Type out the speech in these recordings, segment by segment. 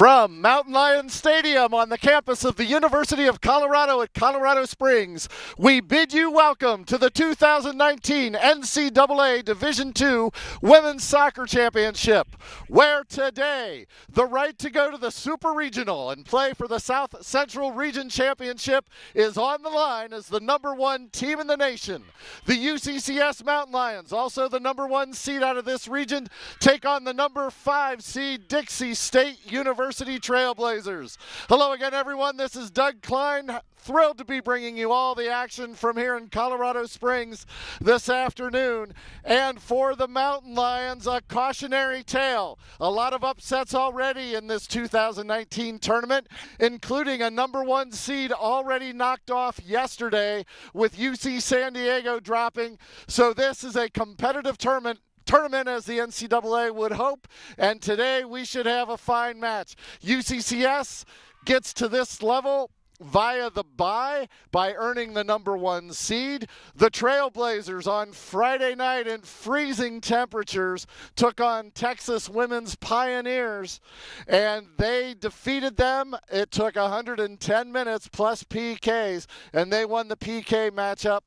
From Mountain Lion Stadium on the campus of the University of Colorado at Colorado Springs, we bid you welcome to the 2019 NCAA Division II Women's Soccer Championship, where today the right to go to the Super Regional and play for the South Central Region Championship is on the line as the number one team in the nation. The UCCS Mountain Lions, also the number one seed out of this region, take on the number 5 seed Dixie State University Trailblazers. Hello again, everyone. This is Doug Klein. Thrilled to be bringing you all the action from here in Colorado Springs this afternoon. And for the Mountain Lions, a cautionary tale. A lot of upsets already in this 2019 tournament, including a number one seed already knocked off yesterday with UC San Diego dropping. So this is a competitive tournament as the NCAA would hope, and today we should have a fine match. UCCS gets to this level via the bye by earning the number one seed. The Trailblazers on Friday night in freezing temperatures took on Texas Women's Pioneers, and they defeated them. It took 110 minutes plus PKs, and they won the PK matchup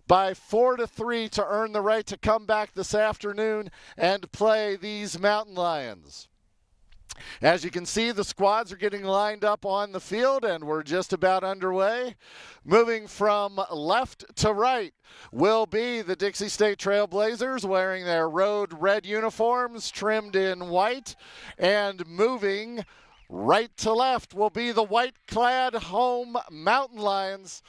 by 4-3 to earn the right to come back this afternoon and play these Mountain Lions. As you can see, the squads are getting lined up on the field, and we're just about underway. Moving from left to right will be the Dixie State Trailblazers wearing their road red uniforms trimmed in white, and moving right to left will be the white-clad home Mountain Lions.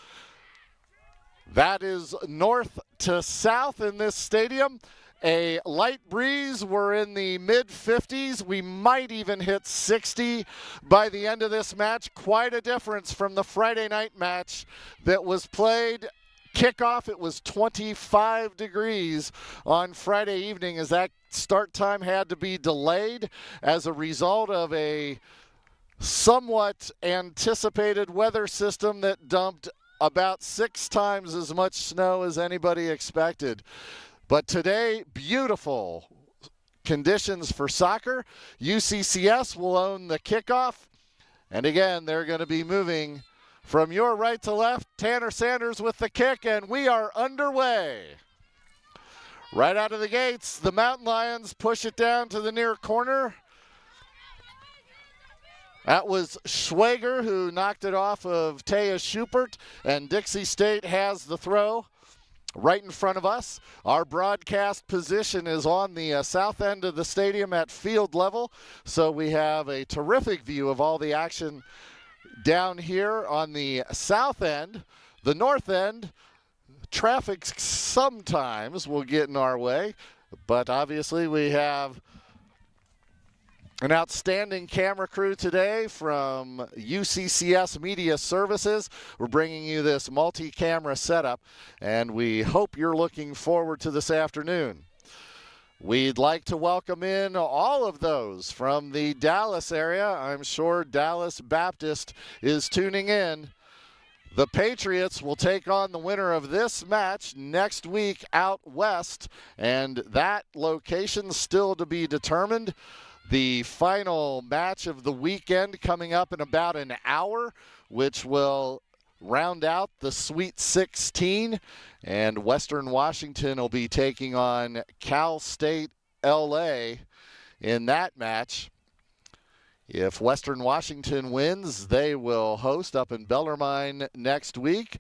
That is north to south in this stadium. A light breeze. We're in the mid-50s. We might even hit 60 by the end of this match. Quite a difference from the Friday night match that was played. Kickoff, it was 25 degrees on Friday evening as that start time had to be delayed as a result of a somewhat anticipated weather system that dumped about 6 times as much snow as anybody expected. But today, beautiful conditions for soccer. UCCS will own the kickoff. And again, they're going to be moving from your right to left. Tanner Sanders with the kick, and we are underway. Right out of the gates, the Mountain Lions push it down to the near corner. That was Schwager who knocked it off of Taya Schubert, and Dixie State has the throw right in front of us. Our broadcast position is on the south end of the stadium at field level, so we have a terrific view of all the action down here on the south end. The north end, traffic sometimes will get in our way, but obviously we have an outstanding camera crew today from UCCS Media Services. We're bringing you this multi-camera setup, and we hope you're looking forward to this afternoon. We'd like to welcome in all of those from the Dallas area. I'm sure Dallas Baptist is tuning in. The Patriots will take on the winner of this match next week out west, and that location still to be determined. The final match of the weekend coming up in about an hour, which will round out the Sweet 16. And Western Washington will be taking on Cal State LA in that match. If Western Washington wins, they will host up in Bellarmine next week.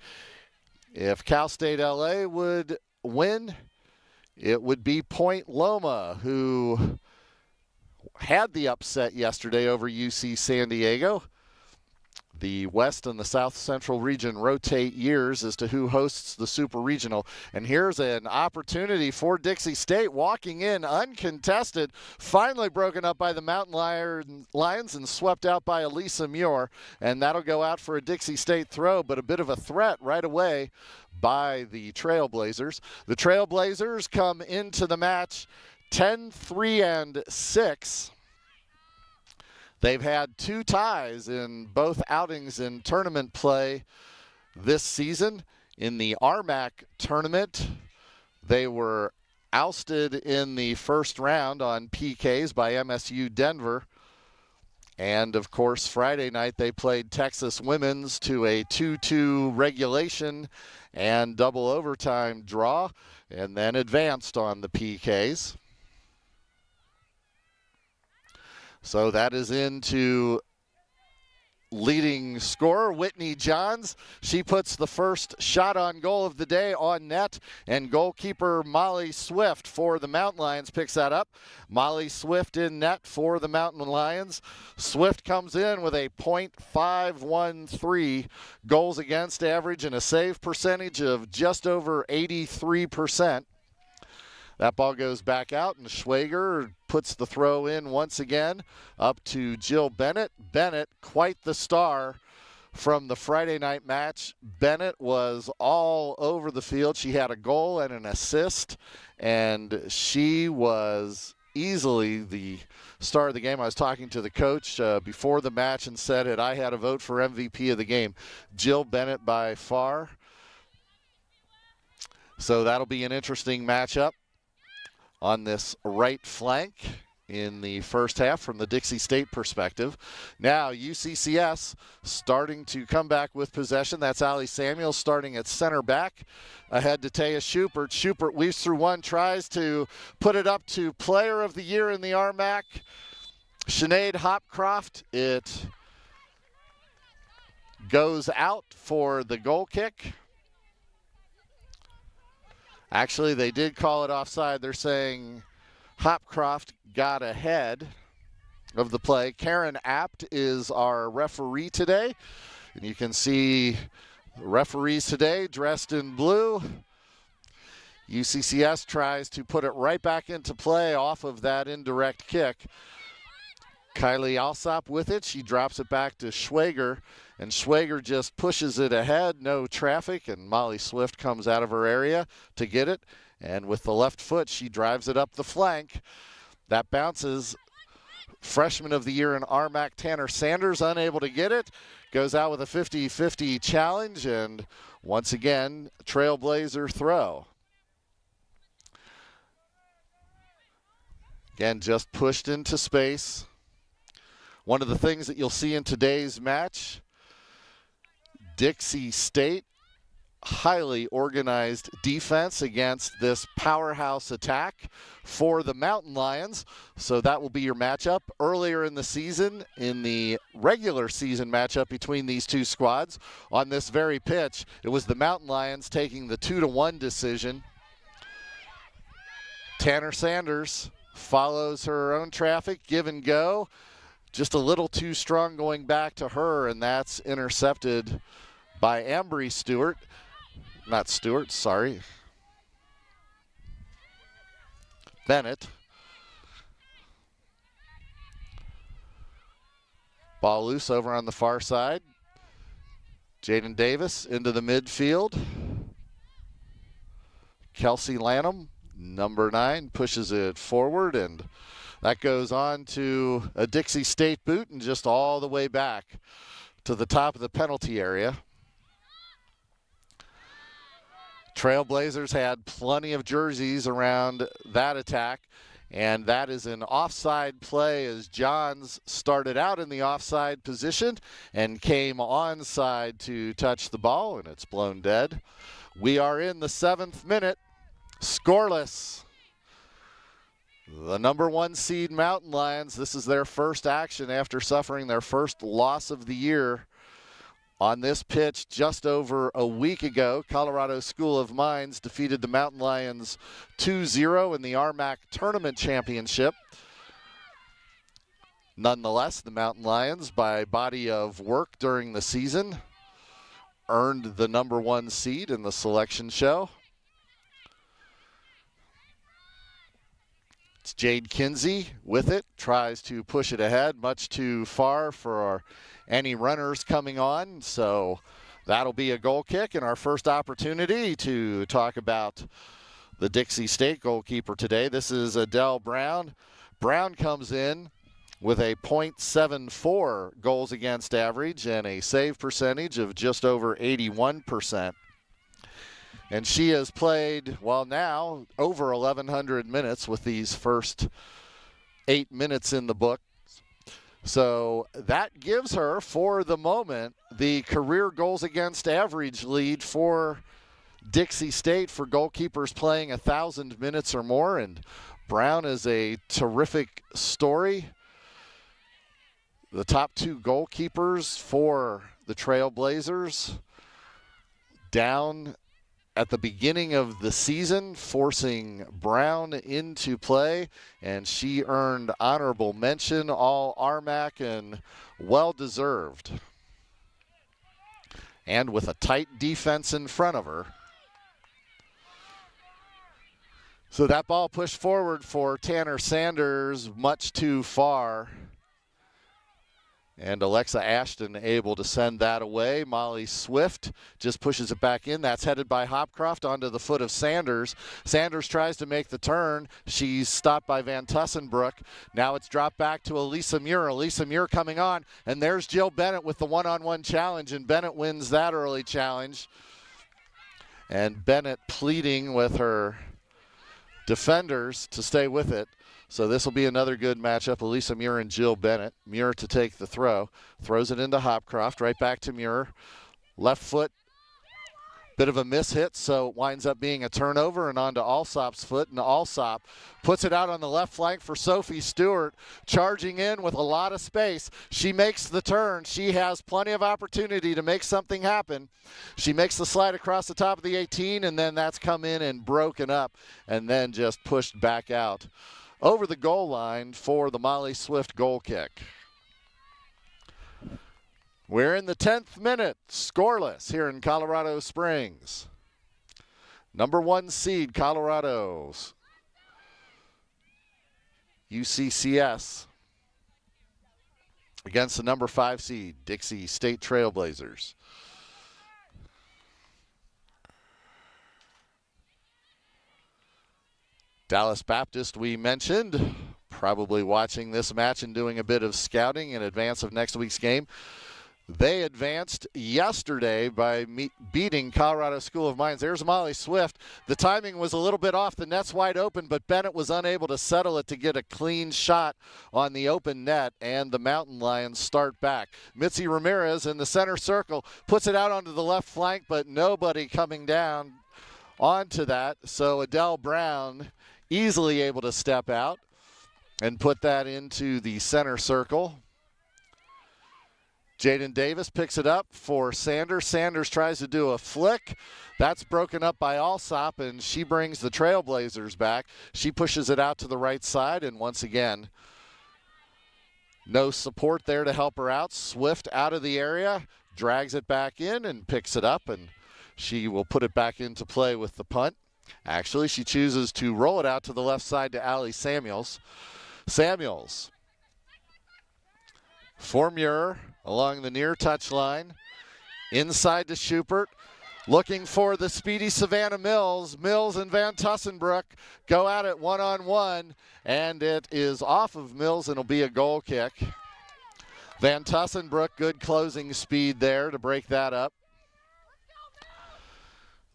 If Cal State LA would win, it would be Point Loma, who had the upset yesterday over UC San Diego. The West and the South Central region rotate years as to who hosts the Super Regional. And here's an opportunity for Dixie State, walking in uncontested, finally broken up by the Mountain Lions and swept out by Elisa Muir. And that'll go out for a Dixie State throw, but a bit of a threat right away by the Trailblazers. The Trailblazers come into the match 10-3-6. They've had 2 ties in both outings in tournament play this season. In the RMAC tournament, they were ousted in the first round on PKs by MSU Denver. And, of course, Friday night they played Texas women's to a 2-2 regulation and double overtime draw, and then advanced on the PKs. So that is into leading scorer, Whitney Johns. She puts the first shot on goal of the day on net, and goalkeeper Molly Swift for the Mountain Lions picks that up. Molly Swift in net for the Mountain Lions. Swift comes in with a .513 goals against average and a save percentage of just over 83%. That ball goes back out, and Schwager puts the throw in once again up to Jill Bennett. Bennett, quite the star from the Friday night match. Bennett was all over the field. She had a goal and an assist, and she was easily the star of the game. I was talking to the coach before the match and said that I had a vote for MVP of the game. Jill Bennett by far. So that'll be an interesting matchup on this right flank in the first half from the Dixie State perspective. Now UCCS starting to come back with possession. That's Allie Samuels starting at center back. Ahead to Taya Schubert. Schubert weaves through one, tries to put it up to Player of the Year in the RMAC, Sinead Hopcroft. It goes out for the goal kick. Actually, they did call it offside. They're saying Hopcroft got ahead of the play. Karen Apt is our referee today. And you can see the referees today dressed in blue. UCCS tries to put it right back into play off of that indirect kick. Kylie Alsop with it. She drops it back to Schwager, and Schwager just pushes it ahead. No traffic, and Molly Swift comes out of her area to get it. And with the left foot, she drives it up the flank. That bounces. Freshman of the year in RMAC, Tanner Sanders, unable to get it. Goes out with a 50-50 challenge, and once again, Trailblazer throw. Again, just pushed into space. One of the things that you'll see in today's match, Dixie State, highly organized defense against this powerhouse attack for the Mountain Lions. So that will be your matchup. Earlier in the season, in the regular season matchup between these two squads, on this very pitch, it was the Mountain Lions taking the 2-1 decision. Tanner Sanders follows her own traffic, give and go. Just a little too strong going back to her, and that's intercepted by Ambry Stewart. Not Stewart, sorry. Bennett. Ball loose over on the far side. Jaden Davis into the midfield. Kelsey Lanham, number 9, pushes it forward, and that goes on to a Dixie State boot and just all the way back to the top of the penalty area. Trailblazers had plenty of jerseys around that attack, and that is an offside play as Johns started out in the offside position and came onside to touch the ball, and it's blown dead. We are in the 7th minute, scoreless. The number 1 seed Mountain Lions, this is their first action after suffering their first loss of the year on this pitch just over a week ago. Colorado School of Mines defeated the Mountain Lions 2-0 in the RMAC Tournament Championship. Nonetheless, the Mountain Lions, by body of work during the season, earned the number 1 seed in the selection show. It's Jade Kinsey with it, tries to push it ahead, much too far for any runners coming on. So that'll be a goal kick, and our first opportunity to talk about the Dixie State goalkeeper today. This is Adele Brown. Brown comes in with a .74 goals against average and a save percentage of just over 81%. And she has played, well, now over 1,100 minutes with these first 8 minutes in the book. So that gives her, for the moment, the career goals against average lead for Dixie State for goalkeepers playing 1,000 minutes or more. And Brown is a terrific story. The top two goalkeepers for the Trailblazers down at the beginning of the season, forcing Brown into play, and she earned honorable mention, all RMAC, and well-deserved. And with a tight defense in front of her. So that ball pushed forward for Tanner Sanders, much too far. And Alexa Ashton able to send that away. Molly Swift just pushes it back in. That's headed by Hopcroft onto the foot of Sanders. Sanders tries to make the turn. She's stopped by Van Tussenbrook. Now it's dropped back to Elisa Muir. Elisa Muir coming on. And there's Jill Bennett with the one-on-one challenge. And Bennett wins that early challenge. And Bennett pleading with her defenders to stay with it. So this will be another good matchup. Elisa Muir and Jill Bennett. Muir to take the throw. Throws it into Hopcroft. Right back to Muir. Left foot. Bit of a miss hit, so it winds up being a turnover and onto Alsop's foot. And Alsop puts it out on the left flank for Sophie Stewart. Charging in with a lot of space. She makes the turn. She has plenty of opportunity to make something happen. She makes the slide across the top of the 18, and then that's come in and broken up and then just pushed back out over the goal line for the Molly Swift goal kick. We're in the 10th minute, scoreless here in Colorado Springs. Number 1 seed, Colorado's UCCS against the number 5 seed, Dixie State Trailblazers. Dallas Baptist, we mentioned, probably watching this match and doing a bit of scouting in advance of next week's game. They advanced yesterday by beating Colorado School of Mines. There's Molly Swift. The timing was a little bit off. The net's wide open, but Bennett was unable to settle it to get a clean shot on the open net, and the Mountain Lions start back. Mitzi Ramirez in the center circle puts it out onto the left flank, but nobody coming down onto that. So Adele Brown easily able to step out and put that into the center circle. Jaden Davis picks it up for Sanders. Sanders tries to do a flick. That's broken up by Alsop, and she brings the Trailblazers back. She pushes it out to the right side, and once again, no support there to help her out. Swift out of the area, drags it back in and picks it up, and she will put it back into play with the punt. Actually, she chooses to roll it out to the left side to Allie Samuels. Samuels for Muir along the near touchline. Inside to Schubert. Looking for the speedy Savannah Mills. Mills and Van Tussenbrook go at it one-on-one, and it is off of Mills, and it'll be a goal kick. Van Tussenbrook, good closing speed there to break that up.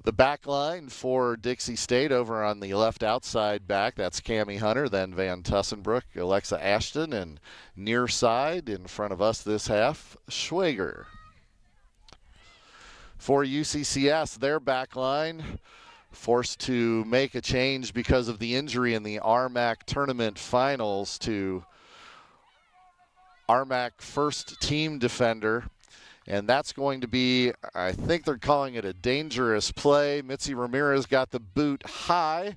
The back line for Dixie State over on the left outside back, that's Cammie Hunter, then Van Tussenbrook, Alexa Ashton, and near side in front of us this half, Schwager. For UCCS, their back line forced to make a change because of the injury in the RMAC tournament finals to RMAC first team defender. And that's going to be, I think they're calling it a dangerous play. Mitzi Ramirez got the boot high.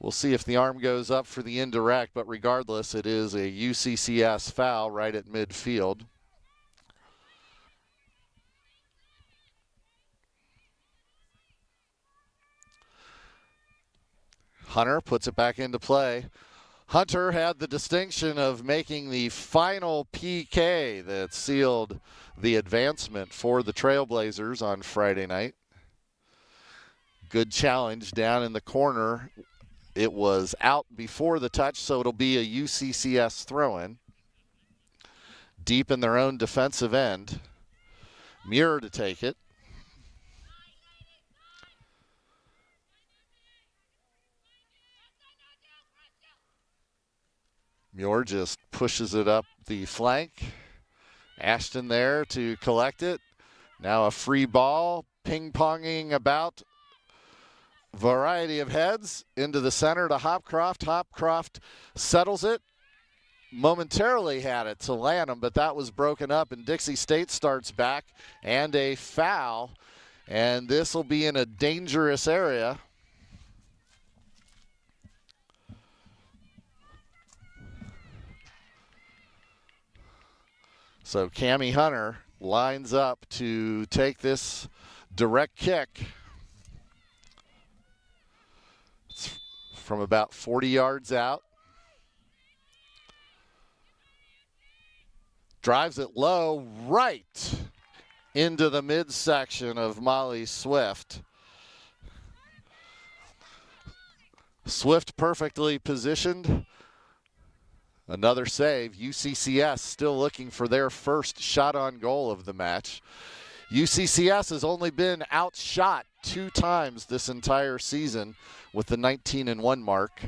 We'll see if the arm goes up for the indirect, but regardless, it is a UCCS foul right at midfield. Hunter puts it back into play. Hunter had the distinction of making the final PK that sealed the advancement for the Trailblazers on Friday night. Good challenge down in the corner. It was out before the touch, so it'll be a UCCS throw-in. Deep in their own defensive end. Muir to take it. Muir just pushes it up the flank. Ashton there to collect it. Now a free ball, ping-ponging about. Variety of heads into the center to Hopcroft. Hopcroft settles it. Momentarily had it to Lanham, but that was broken up, and Dixie State starts back, and a foul. And this will be in a dangerous area. So Cammie Hunter lines up to take this direct kick. It's from about 40 yards out. Drives it low right into the midsection of Molly Swift. Swift perfectly positioned. Another save. UCCS still looking for their first shot on goal of the match. UCCS has only been outshot 2 times this entire season with the 19-1 mark.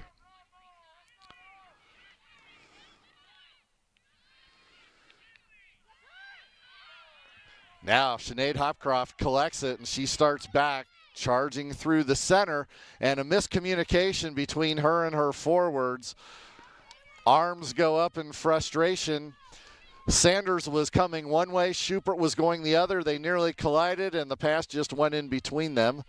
Now Sinead Hopcroft collects it, and she starts back, charging through the center, and a miscommunication between her and her forwards. Arms go up in frustration. Sanders was coming one way, Schubert was going the other. They nearly collided, and the pass just went in between them.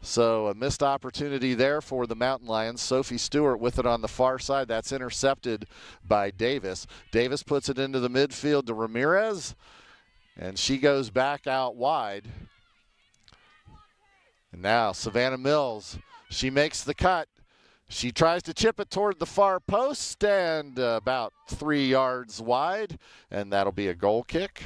So a missed opportunity there for the Mountain Lions. Sophie Stewart with it on the far side. That's intercepted by Davis. Davis puts it into the midfield to Ramirez, and she goes back out wide. And now Savannah Mills, she makes the cut. She tries to chip it toward the far post, and about 3 yards wide, and that'll be a goal kick.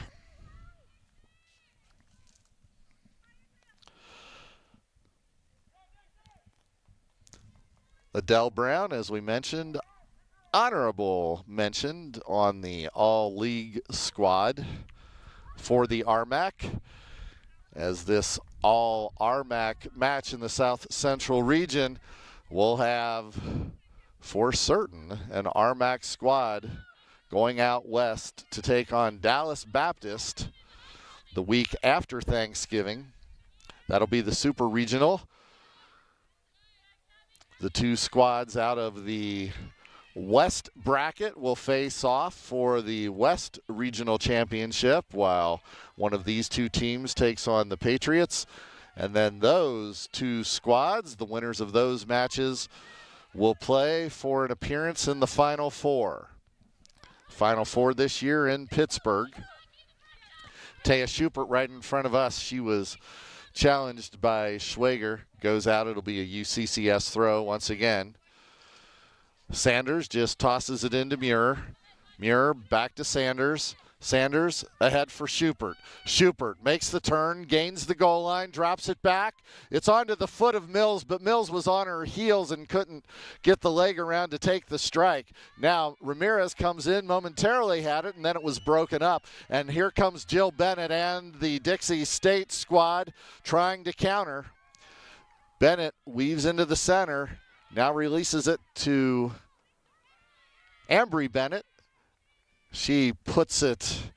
Adele Brown, as we mentioned, honorable mentioned on the all-league squad for the RMAC, as this all-RMAC match in the South Central region will have, for certain, an RMAC squad going out west to take on Dallas Baptist the week after Thanksgiving. That'll be the Super Regional. The 2 squads out of the West bracket will face off for the West Regional Championship, while one of these 2 teams takes on the Patriots. And then those 2 squads, the winners of those matches, will play for an appearance in the Final Four. Final Four this year in Pittsburgh. Taya Schubert right in front of us. She was challenged by Schwager. Goes out. It'll be a UCCS throw once again. Sanders just tosses it into Muir. Muir back to Sanders. Sanders ahead for Schubert. Schubert makes the turn, gains the goal line, drops it back. It's onto the foot of Mills, but Mills was on her heels and couldn't get the leg around to take the strike. Now Ramirez comes in, momentarily had it, and then it was broken up. And here comes Jill Bennett and the Dixie State squad trying to counter. Bennett weaves into the center, now releases it to Ambry Bennett. She puts it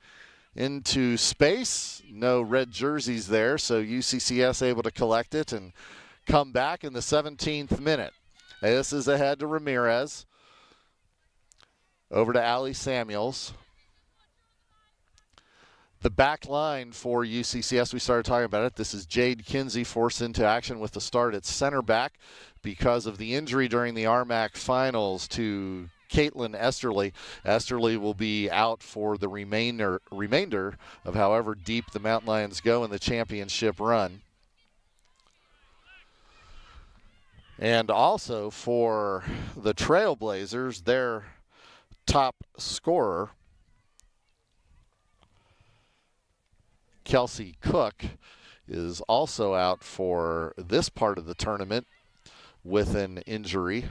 into space. No red jerseys there, so UCCS able to collect it and come back in the 17th minute. This is ahead to Ramirez. Over to Allie Samuels. The back line for UCCS, we started talking about it. This is Jade Kinsey forced into action with the start at center back because of the injury during the RMAC finals to Caitlin Esterly. Esterly will be out for the remainder of however deep the Mountain Lions go in the championship run. And also for the Trailblazers, their top scorer, Kelsey Cook, is also out for this part of the tournament with an injury.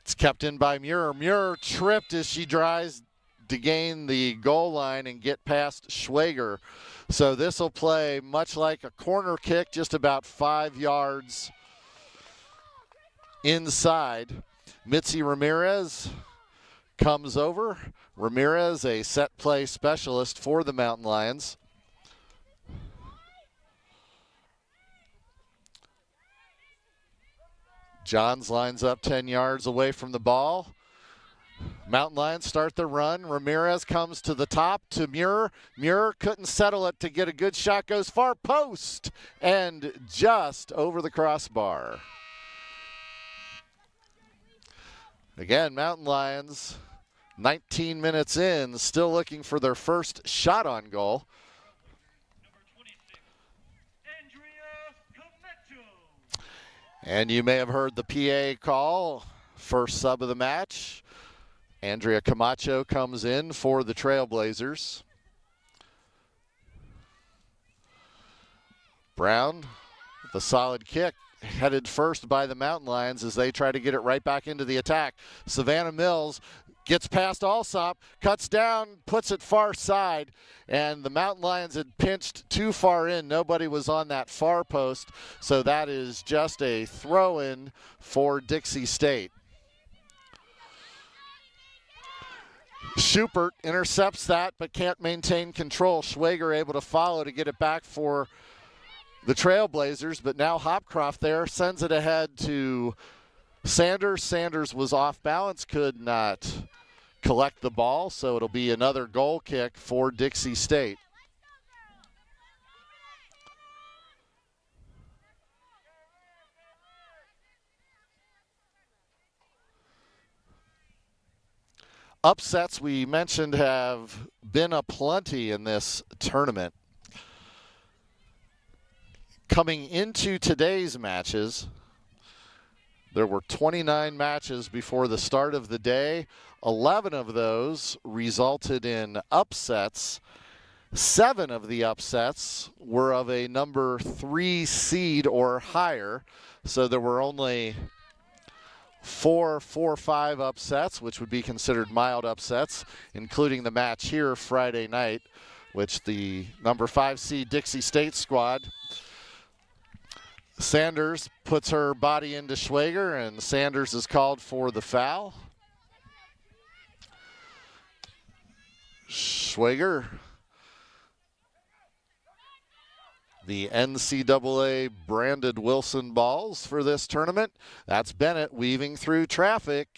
It's kept in by Muir. Muir tripped as she drives to gain the goal line and get past Schwager. So this will play much like a corner kick, just about 5 yards inside. Mitzi Ramirez comes over. Ramirez, a set play specialist for the Mountain Lions. Johns lines up 10 yards away from the ball. Mountain Lions start the run. Ramirez comes to the top to Muir. Muir couldn't settle it to get a good shot. Goes far post and just over the crossbar. Again, Mountain Lions, 19 minutes in, still looking for their first shot on goal. And you may have heard the PA call, first sub of the match. Andrea Camacho comes in for the Trailblazers. Brown, the solid kick, headed first by the Mountain Lions as they try to get it right back into the attack. Savannah Mills gets past Alsop, cuts down, puts it far side, and the Mountain Lions had pinched too far in. Nobody was on that far post, so that is just a throw-in for Dixie State. Schubert intercepts that but can't maintain control. Schwager able to follow to get it back for the Trailblazers, but now Hopcroft there sends it ahead to Sanders. Sanders was off balance, could not collect the ball, so it'll be another goal kick for Dixie State. Upsets we mentioned have been aplenty in this tournament. Coming into today's matches, there were 29 matches before the start of the day. 11 of those resulted in upsets. 7 of the upsets were of a number 3 seed or higher. So there were only 4-5 upsets, which would be considered mild upsets, including the match here Friday night, which the number 5 seed Dixie State squad, Sanders puts her body into Schwager, and Sanders is called for the foul. Schwager, the NCAA branded Wilson balls for this tournament. That's Bennett weaving through traffic.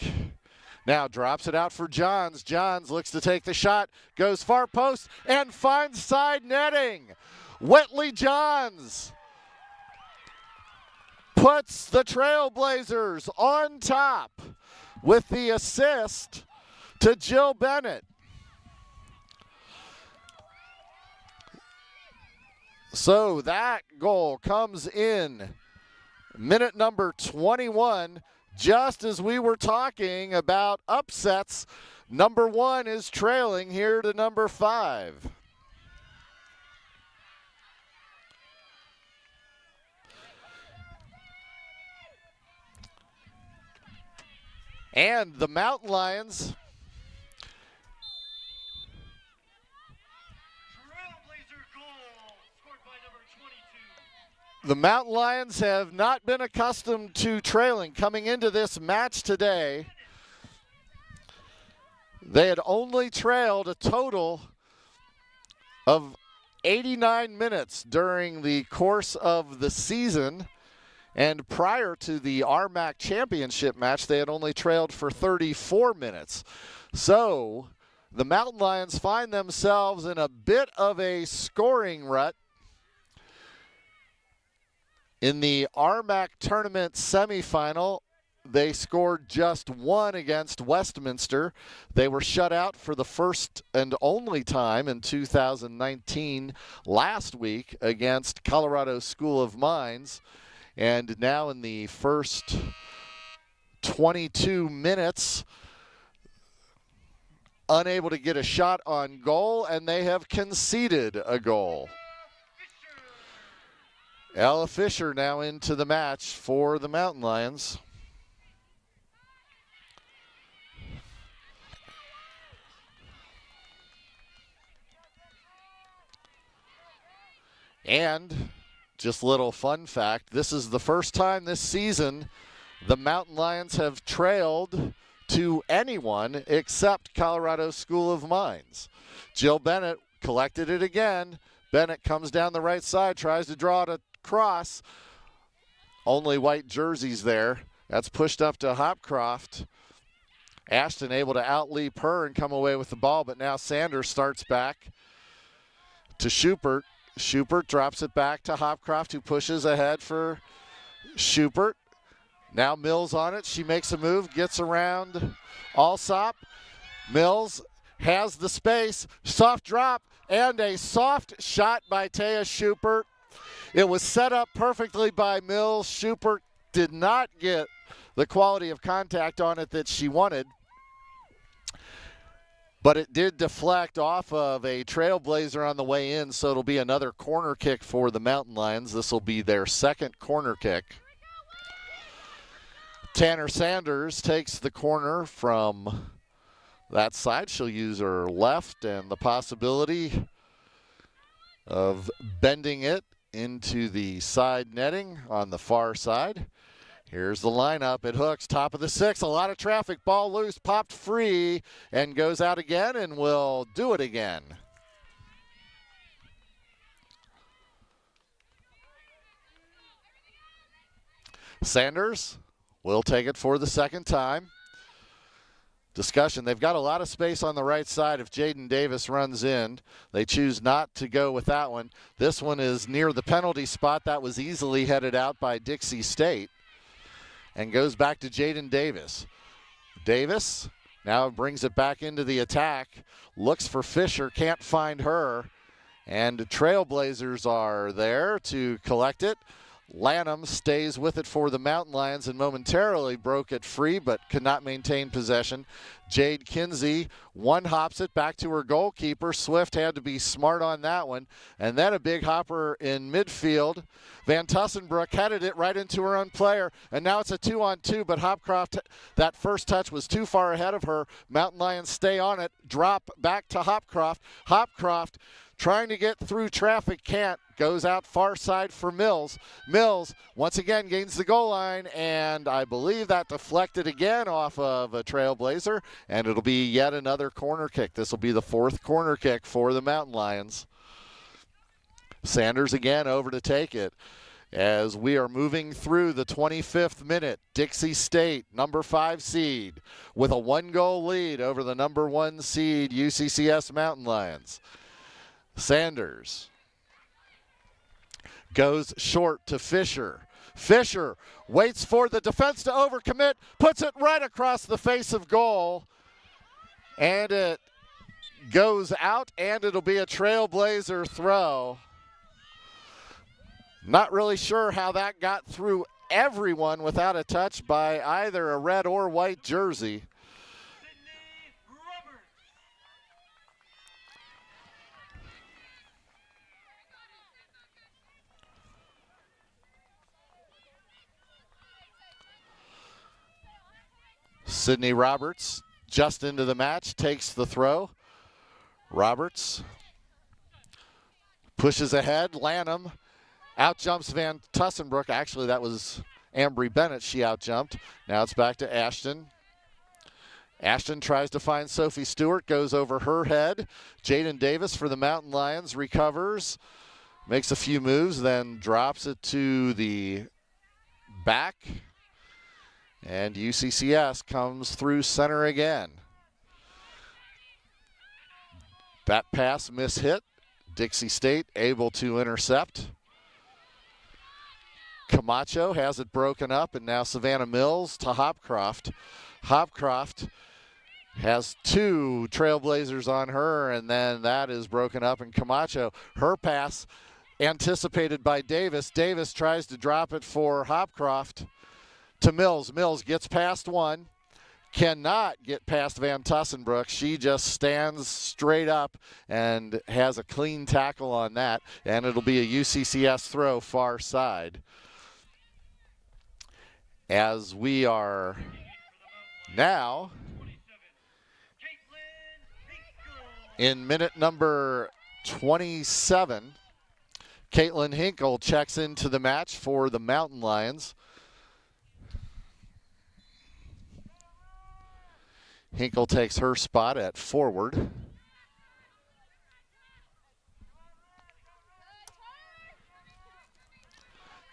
Now drops it out for Johns. Johns looks to take the shot, goes far post, and finds side netting. Whitley Johns puts the Trailblazers on top with the assist to Jill Bennett. So that goal comes in minute number 21, just as we were talking about upsets. Number 1 is trailing here to number 5. And the Mountain Lions have not been accustomed to trailing. Coming into this match today, they had only trailed a total of 89 minutes during the course of the season. And prior to the RMAC championship match, they had only trailed for 34 minutes. So the Mountain Lions find themselves in a bit of a scoring rut. In the RMAC tournament semifinal, they scored just 1 against Westminster. They were shut out for the first and only time in 2019 last week against Colorado School of Mines. And now in the first 22 minutes, unable to get a shot on goal, and they have conceded a goal. Ella Fisher now into the match for the Mountain Lions. And just a little fun fact, this is the first time this season the Mountain Lions have trailed to anyone except Colorado School of Mines. Jill Bennett collected it again. Bennett comes down the right side, tries to draw it across. Only white jerseys there. That's pushed up to Hopcroft. Ashton able to outleap her and come away with the ball, but now Sanders starts back to Schubert. Schubert drops it back to Hopcroft, who pushes ahead for Schubert. Now Mills on it. She makes a move, gets around Alsop. Mills has the space. Soft drop and a soft shot by Taya Schubert. It was set up perfectly by Mills. Schubert did not get the quality of contact on it that she wanted, but it did deflect off of a Trailblazer on the way in, so it'll be another corner kick for the Mountain Lions. This will be their second corner kick. Tanner Sanders takes the corner from that side. She'll use her left and the possibility of bending it into the side netting on the far side. Here's the lineup. It hooks, top of the 6. A lot of traffic. Ball loose, popped free, and goes out again, and will do it again. Sanders will take it for the second time. Discussion. They've got a lot of space on the right side if Jaden Davis runs in. They choose not to go with that one. This one is near the penalty spot. That was easily headed out by Dixie State. And goes back to Jaden Davis. Davis now brings it back into the attack. Looks for Fisher, can't find her. And the Trailblazers are there to collect it. Lanham stays with it for the Mountain Lions and momentarily broke it free, but could not maintain possession. Jade Kinsey one-hops it back to her goalkeeper. Swift had to be smart on that one. And then a big hopper in midfield. Van Tussenbrook headed it right into her own player, and now it's a 2-on-2, but Hopcroft, that first touch was too far ahead of her. Mountain Lions stay on it, drop back to Hopcroft. Hopcroft trying to get through traffic, can't. Goes out far side for Mills. Mills once again gains the goal line, and I believe that deflected again off of a Trailblazer, and it'll be yet another corner kick. This will be the fourth corner kick for the Mountain Lions. Sanders again over to take it. As we are moving through the 25th minute, Dixie State, number 5 seed, with a 1-goal lead over the number 1 seed UCCS Mountain Lions. Sanders goes short to Fisher. Fisher waits for the defense to overcommit, puts it right across the face of goal, and it goes out, and it'll be a Trailblazer throw. Not really sure how that got through everyone without a touch by either a red or white jersey. Sydney Roberts just into the match, takes the throw. Roberts pushes ahead. Lanham out-jumps Van Tussenbrook. Actually, that was Ambry Bennett she out-jumped. Now it's back to Ashton. Ashton tries to find Sophie Stewart, goes over her head. Jaden Davis for the Mountain Lions recovers, makes a few moves, then drops it to the back. And UCCS comes through center again. That pass mishit. Dixie State able to intercept. Camacho has it broken up, and now Savannah Mills to Hopcroft. Hopcroft has 2 Trailblazers on her, and then that is broken up, and Camacho, her pass anticipated by Davis. Davis tries to drop it for Hopcroft to Mills. Mills gets past one, cannot get past Van Tussenbrook. She just stands straight up and has a clean tackle on that, and it'll be a UCCS throw far side. As we are now in minute number 27, Caitlin Hinkle checks into the match for the Mountain Lions. Hinkle takes her spot at forward.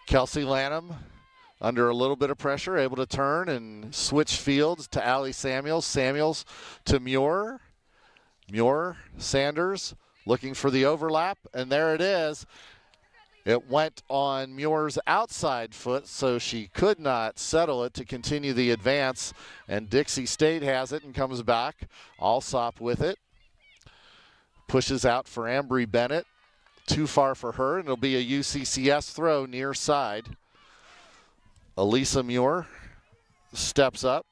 Kelsey Lanham, under a little bit of pressure, able to turn and switch fields to Allie Samuels. Samuels to Muir. Muir, Sanders, looking for the overlap, and there it is. It went on Muir's outside foot, so she could not settle it to continue the advance, and Dixie State has it and comes back. Alsop with it. Pushes out for Ambry Bennett. Too far for her, and it'll be a UCCS throw near side. Elisa Muir steps up.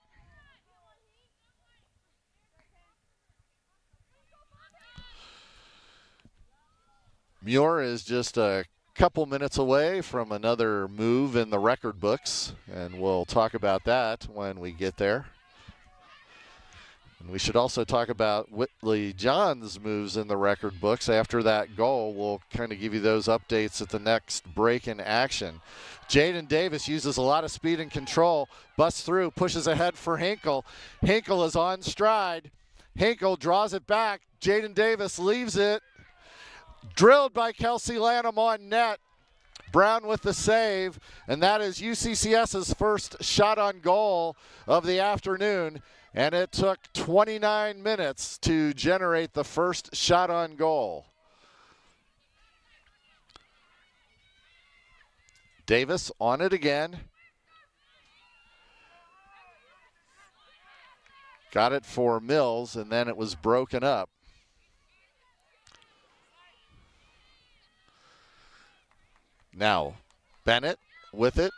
Muir is just a couple minutes away from another move in the record books, and we'll talk about that when we get there. And we should also talk about Whitley John's moves in the record books after that goal. We'll kind of give you those updates at the next break in action. Jaden Davis uses a lot of speed and control, busts through, pushes ahead for Hinkle. Hinkle is on stride. Hinkle draws it back. Jaden Davis leaves it. Drilled by Kelsey Lanham on net. Brown with the save, and that is UCCS's first shot on goal of the afternoon. And it took 29 minutes to generate the first shot on goal. Davis on it again. Got it for Mills, and then it was broken up. Now, Bennett with it.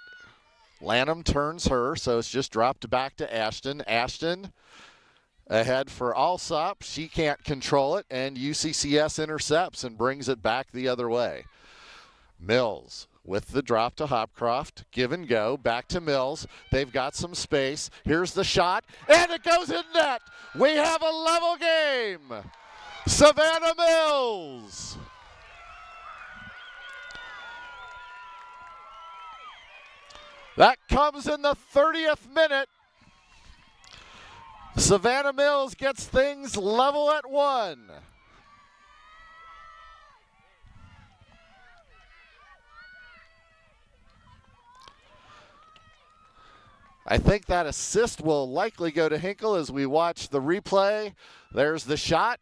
Lanham turns her, so it's just dropped back to Ashton. Ashton ahead for Alsop. She can't control it, and UCCS intercepts and brings it back the other way. Mills with the drop to Hopcroft. Give and go. Back to Mills. They've got some space. Here's the shot, and it goes in net. We have a level game. Savannah Mills. That comes in the 30th minute. Savannah Mills gets things level at 1. I think that assist will likely go to Hinkle as we watch the replay. There's the shot.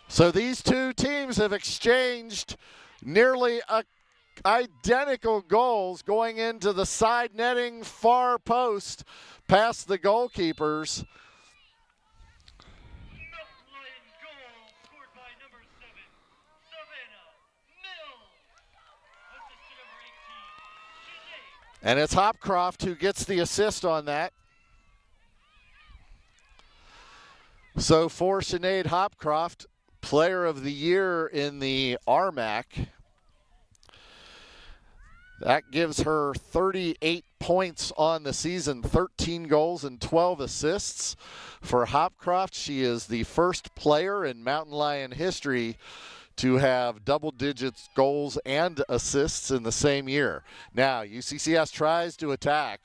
So these two teams have exchanged nearly identical goals going into the side netting far post past the goalkeepers. And it's Hopcroft who gets the assist on that. So for Sinead Hopcroft, Player of the Year in the RMAC. That gives her 38 points on the season, 13 goals and 12 assists. For Hopcroft, she is the first player in Mountain Lion history to have double digits goals and assists in the same year. Now, UCCS tries to attack.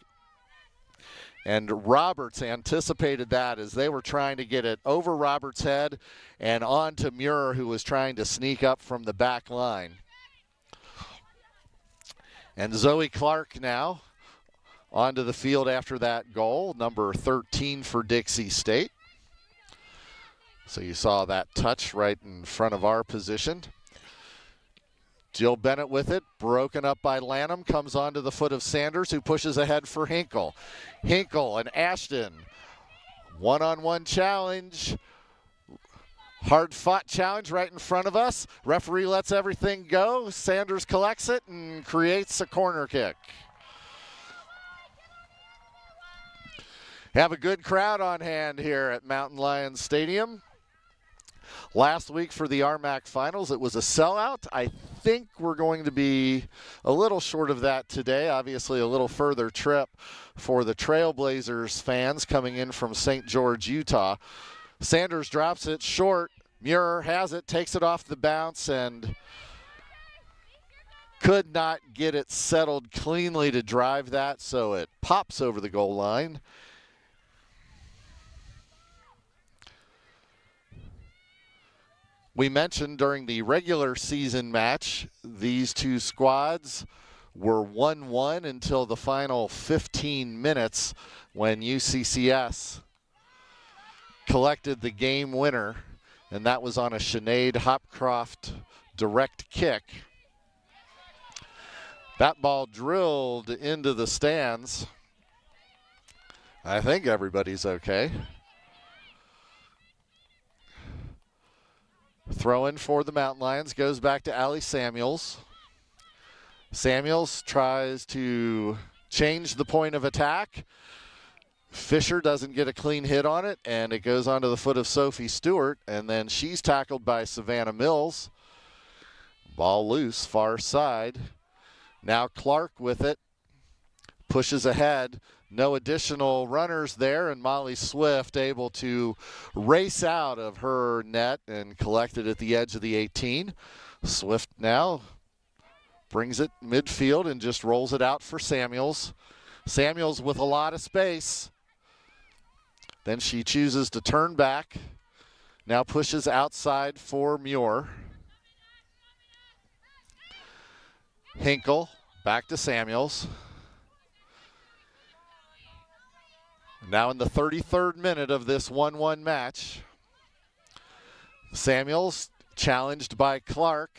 And Roberts anticipated that as they were trying to get it over Roberts' head and on to Muir, who was trying to sneak up from the back line. And Zoe Clark now onto the field after that goal, number 13 for Dixie State. So you saw that touch right in front of our position. Jill Bennett with it, broken up by Lanham, comes onto the foot of Sanders, who pushes ahead for Hinkle. Hinkle and Ashton, one-on-one challenge. Hard-fought challenge right in front of us. Referee lets everything go. Sanders collects it and creates a corner kick. Have a good crowd on hand here at Mountain Lions Stadium. Last week for the RMAC Finals, it was a sellout. I think we're going to be a little short of that today. Obviously, a little further trip for the Trailblazers fans coming in from St. George, Utah. Sanders drops it short. Muir has it, takes it off the bounce, and could not get it settled cleanly to drive that, so it pops over the goal line. We mentioned during the regular season match, these two squads were 1-1 until the final 15 minutes when UCCS collected the game winner, and that was on a Sinead Hopcroft direct kick. That ball drilled into the stands. I think everybody's okay. Throw in for the Mountain Lions goes back to Allie Samuels. Samuels tries to change the point of attack. Fisher doesn't get a clean hit on it, and it goes onto the foot of Sophie Stewart, and then she's tackled by Savannah Mills. Ball loose, far side. Now Clark with it, pushes ahead. No additional runners there, and Molly Swift able to race out of her net and collect it at the edge of the 18. Swift now brings it midfield and just rolls it out for Samuels. Samuels with a lot of space. Then she chooses to turn back. Now pushes outside for Muir. Hinkle back to Samuels. Now in the 33rd minute of this 1-1 match. Samuels challenged by Clark.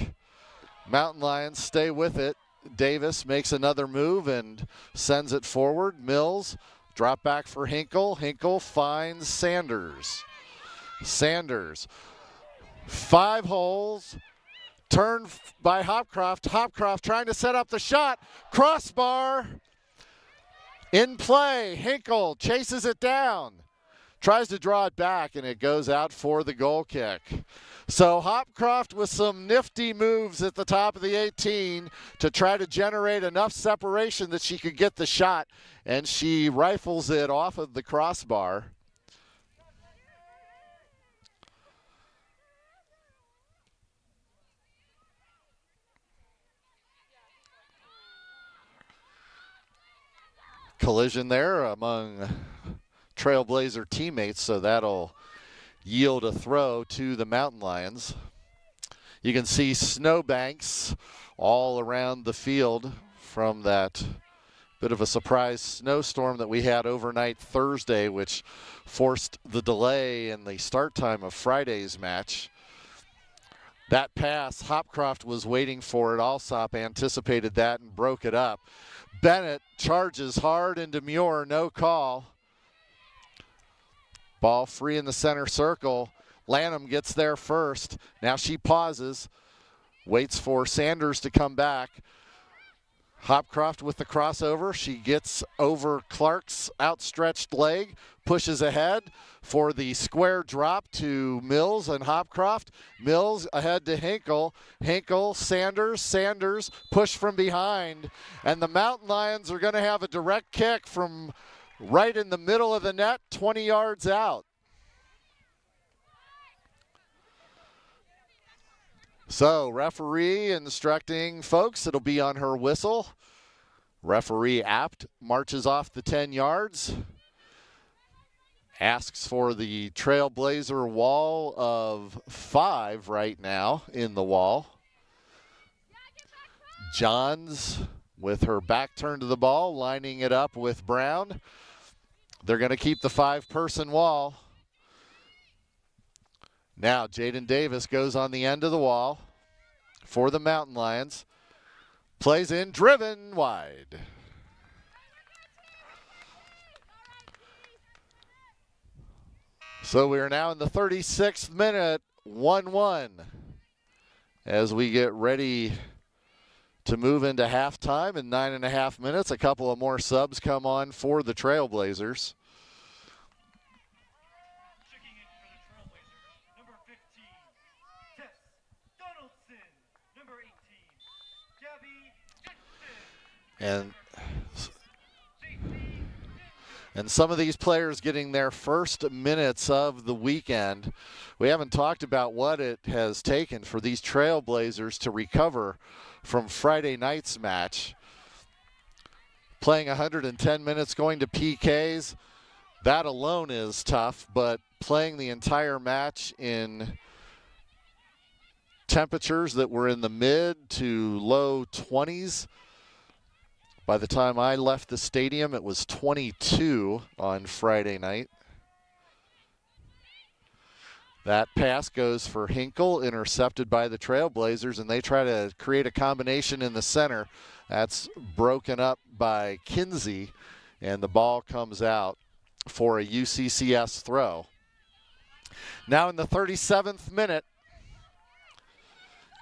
Mountain Lions stay with it. Davis makes another move and sends it forward. Mills, drop back for Hinkle. Hinkle finds Sanders. Sanders, 5 holes. Turn by Hopcroft. Hopcroft trying to set up the shot. Crossbar. In play, Hinkle chases it down, tries to draw it back, and it goes out for the goal kick. So Hopcroft with some nifty moves at the top of the 18 to try to generate enough separation that she could get the shot, and she rifles it off of the crossbar. Collision there among Trailblazer teammates, so that'll yield a throw to the Mountain Lions. You can see snowbanks all around the field from that bit of a surprise snowstorm that we had overnight Thursday, which forced the delay in the start time of Friday's match. That pass, Hopcroft was waiting for it. Alsop anticipated that and broke it up. Bennett charges hard into Muir, no call. Ball free in the center circle. Lanham gets there first. Now she pauses, waits for Sanders to come back. Hopcroft with the crossover. She gets over Clark's outstretched leg, pushes ahead for the square drop to Mills and Hopcroft. Mills ahead to Hinkle. Hinkle, Sanders, Sanders push from behind. And the Mountain Lions are going to have a direct kick from right in the middle of the net, 20 yards out. So referee instructing folks, it'll be on her whistle. Referee Apt marches off the 10 yards. Asks for the Trailblazer wall of 5 right now in the wall. Johns with her back turned to the ball, lining it up with Brown. They're going to keep the 5-person wall. Now Jaden Davis goes on the end of the wall for the Mountain Lions. Plays in, driven wide. So we are now in the 36th minute, 1-1. As we get ready to move into halftime in 9.5 minutes, a couple of more subs come on for the Trailblazers. And And some of these players getting their first minutes of the weekend. We haven't talked about what it has taken for these Trailblazers to recover from Friday night's match. Playing 110 minutes, going to PKs, that alone is tough, but playing the entire match in temperatures that were in the mid to low 20s. By the time I left the stadium, it was 22 on Friday night. That pass goes for Hinkle, intercepted by the Trailblazers, and they try to create a combination in the center. That's broken up by Kinsey, and the ball comes out for a UCCS throw. Now in the 37th minute,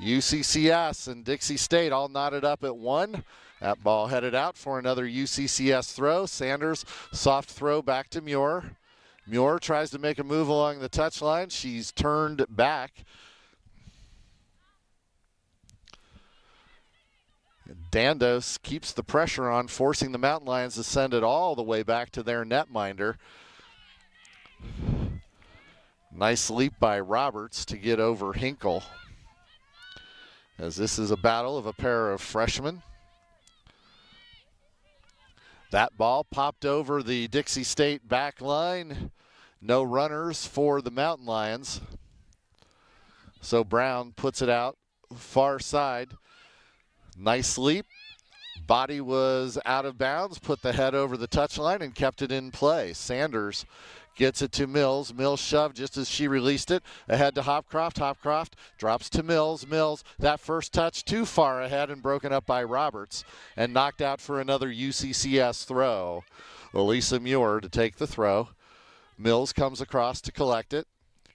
UCCS and Dixie State all knotted up at 1. That ball headed out for another UCCS throw. Sanders, soft throw back to Muir. Muir tries to make a move along the touchline. She's turned back. Dandos keeps the pressure on, forcing the Mountain Lions to send it all the way back to their netminder. Nice leap by Roberts to get over Hinkle, as this is a battle of a pair of freshmen. That ball popped over the Dixie State back line. No runners for the Mountain Lions. So Brown puts it out far side. Nice leap. Body was out of bounds, put the head over the touchline and kept it in play. Sanders gets it to Mills. Mills shoved just as she released it. Ahead to Hopcroft. Hopcroft drops to Mills. Mills, that first touch too far ahead and broken up by Roberts and knocked out for another UCCS throw. Elisa Muir to take the throw. Mills comes across to collect it.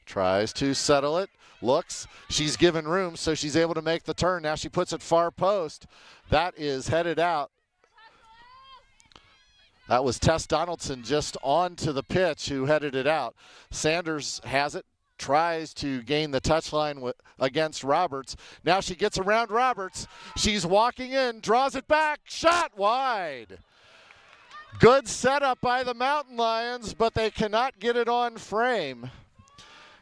Tries to settle it. Looks. She's given room, so she's able to make the turn. Now she puts it far post. That is headed out. That was Tess Donaldson just onto the pitch who headed it out. Sanders has it, tries to gain the touchline against Roberts. Now she gets around Roberts. She's walking in, draws it back, shot wide. Good setup by the Mountain Lions, but they cannot get it on frame.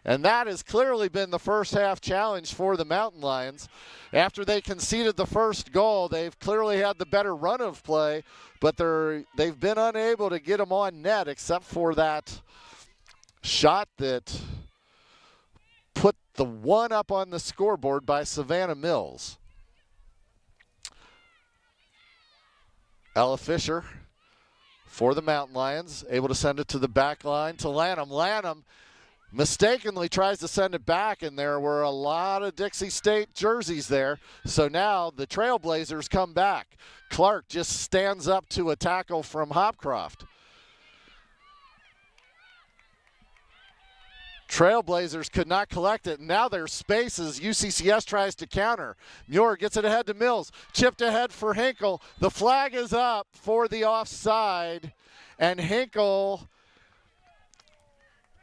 And that has clearly been the first half challenge for the Mountain Lions. After they conceded the first goal, they've clearly had the better run of play, but they've been unable to get them on net except for that shot that put the one up on the scoreboard by Savannah Mills. Ella Fisher for the Mountain Lions, able to send it to the back line to Lanham. Lanham mistakenly tries to send it back, and there were a lot of Dixie State jerseys there. So now the Trailblazers come back. Clark just stands up to a tackle from Hopcroft. Trailblazers could not collect it, and now there's spaces. UCCS tries to counter. Muir gets it ahead to Mills. Chipped ahead for Hinkle. The flag is up for the offside, and Hinkle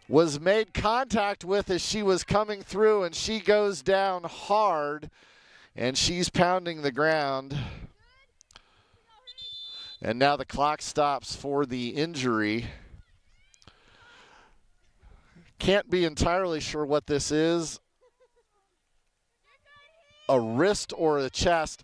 was made contact with as she was coming through, and she goes down hard, and she's pounding the ground. And now the clock stops for the injury. Can't be entirely sure what this is. A wrist or a chest.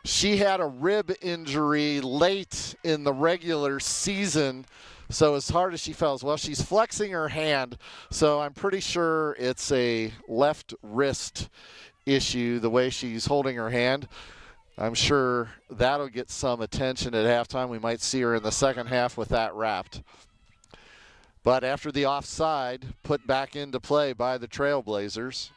She had a rib injury late in the regular season, so as hard as she felt, well, she's flexing her hand, so I'm pretty sure it's a left wrist issue, the way she's holding her hand. I'm sure that'll get some attention at halftime. We might see her in the second half with that wrapped. But after the offside, put back into play by the Trailblazers.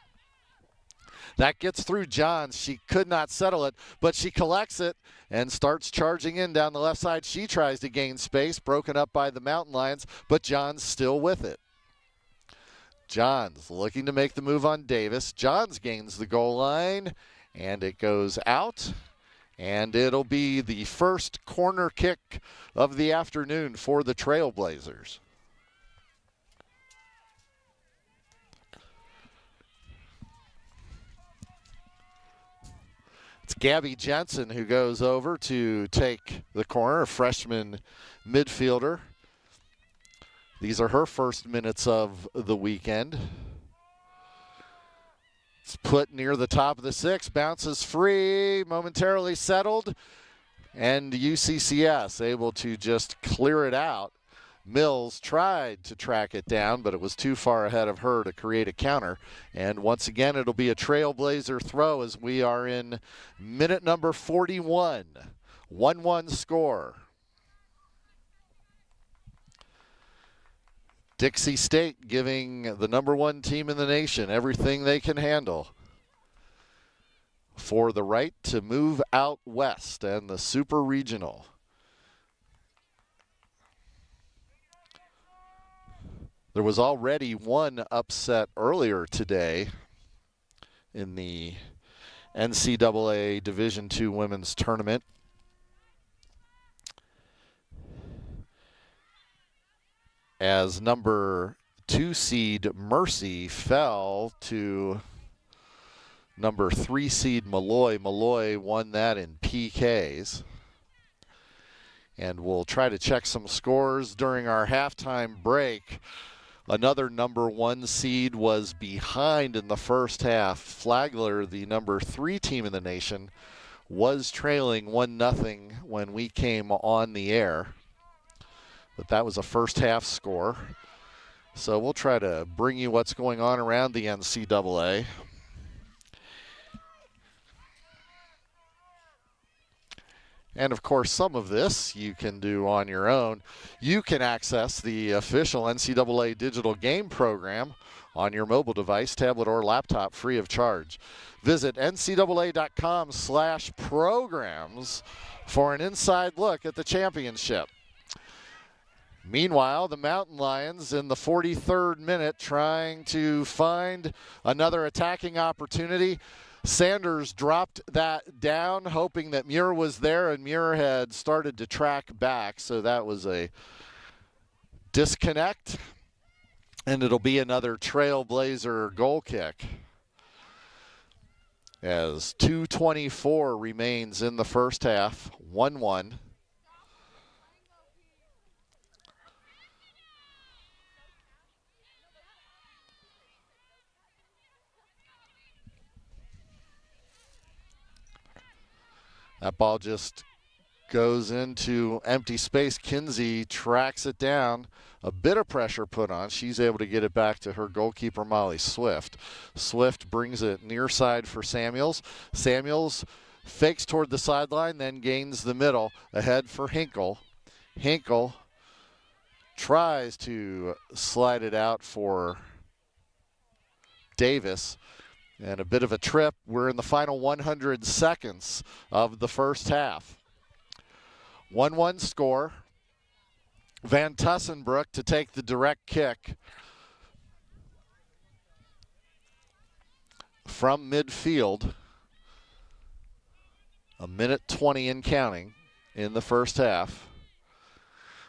That gets through Johns. She could not settle it, but she collects it and starts charging in down the left side. She tries to gain space, broken up by the Mountain Lions, but Johns still with it. Johns looking to make the move on Davis. Johns gains the goal line, and it goes out. And it'll be the first corner kick of the afternoon for the Trailblazers. It's Gabby Jensen who goes over to take the corner, a freshman midfielder. These are her first minutes of the weekend. It's put near the top of the 6, bounces free, momentarily settled, and UCCS able to just clear it out. Mills tried to track it down, but it was too far ahead of her to create a counter. And once again, it'll be a trailblazer throw as we are in minute number 41. 1-1 score. Dixie State giving the #1 team in the nation everything they can handle for the right to move out west and the Super Regional. There was already one upset earlier today in the NCAA Division II Women's Tournament. As number 2 seed Mercy fell to number 3 seed Malloy. Malloy won that in PKs. And we'll try to check some scores during our halftime break. Another #1 seed was behind in the first half. Flagler, the number 3 team in the nation, was trailing 1-0 when we came on the air. But that was a first half score. So we'll try to bring you what's going on around the NCAA. And of course, some of this you can do on your own. You can access the official NCAA digital game program on your mobile device, tablet, or laptop free of charge. Visit ncaa.com/programs for an inside look at the championship. Meanwhile, the Mountain Lions in the 43rd minute trying to find another attacking opportunity. Sanders dropped that down, hoping that Muir was there, and Muir had started to track back, so that was a disconnect, and it'll be another Trailblazer goal kick as 2:24 remains in the first half, 1-1. That ball just goes into empty space. Kinsey tracks it down. A bit of pressure put on. She's able to get it back to her goalkeeper, Molly Swift. Swift brings it near side for Samuels. Samuels fakes toward the sideline, then gains the middle. Ahead for Hinkle. Hinkle tries to slide it out for Davis. And a bit of a trip. We're in the final 100 seconds of the first half. 1-1 score. Van Tussenbroek to take the direct kick from midfield. A minute 20 and counting in the first half.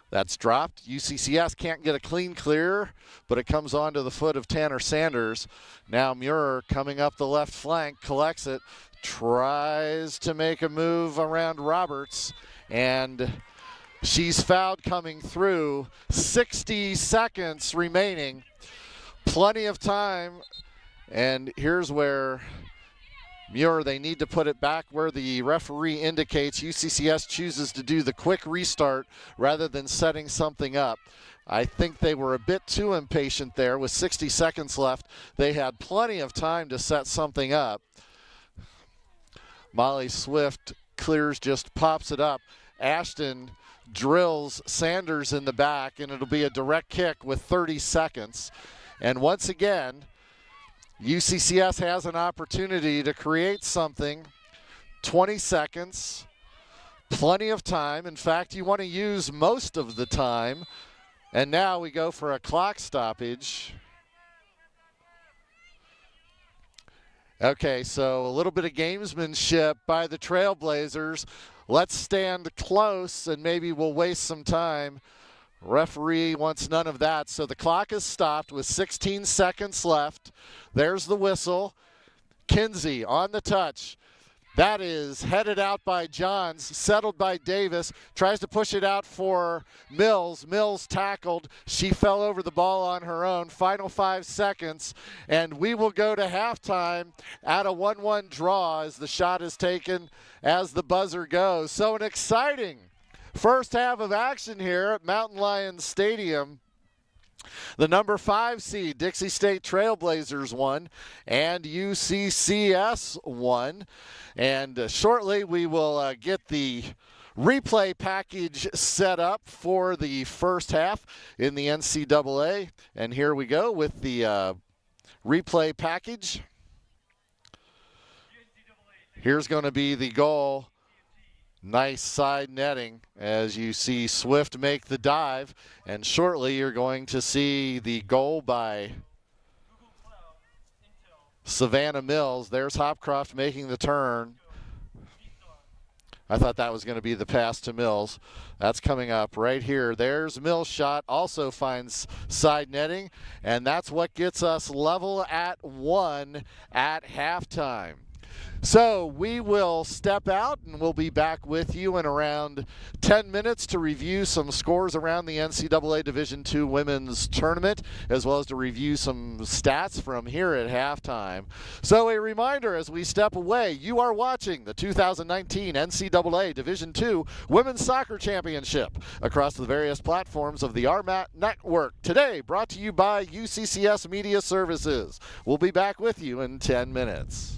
That's dropped. UCCS can't get a clean clear, but it comes onto the foot of Tanner Sanders. Now Muir coming up the left flank, collects it, tries to make a move around Roberts, and she's fouled coming through. 60 seconds remaining. Plenty of time, and here's where Muir, they need to put it back where the referee indicates. UCCS chooses to do the quick restart rather than setting something up. I think they were a bit too impatient there. With 60 seconds left, they had plenty of time to set something up. Molly Swift clears, just pops it up. Ashton drills Sanders in the back, and it'll be a direct kick with 30 seconds. And once again, UCCS has an opportunity to create something. 20 seconds, plenty of time. In fact, you want to use most of the time. And now we go for a clock stoppage. Okay, so a little bit of gamesmanship by the Trailblazers. Let's stand close and maybe we'll waste some time. Referee wants none of that, so the clock is stopped with 16 seconds left. There's the whistle. Kinsey on the touch. That is headed out by Johns, settled by Davis, tries to push it out for Mills. Mills tackled. She fell over the ball on her own. Final 5 seconds, and we will go to halftime at a 1-1 draw as the shot is taken as the buzzer goes. So an exciting first half of action here at Mountain Lions Stadium. The number 5 seed, Dixie State Trailblazers, won, and UCCS won. And shortly we will get the replay package set up for the first half in the NCAA. And here we go with the replay package. Here's going to be the goal. Nice side netting as you see Swift make the dive, and shortly you're going to see the goal by Savannah Mills. There's Hopcroft making the turn. I thought that was going to be the pass to Mills. That's coming up right here. There's Mills' shot, also finds side netting, and that's what gets us level at 1 at halftime. So we will step out and we'll be back with you in around 10 minutes to review some scores around the NCAA Division II Women's Tournament, as well as to review some stats from here at halftime. So a reminder as we step away, you are watching the 2019 NCAA Division II Women's Soccer Championship across the various platforms of the RMAT Network. Today brought to you by UCCS Media Services. We'll be back with you in 10 minutes.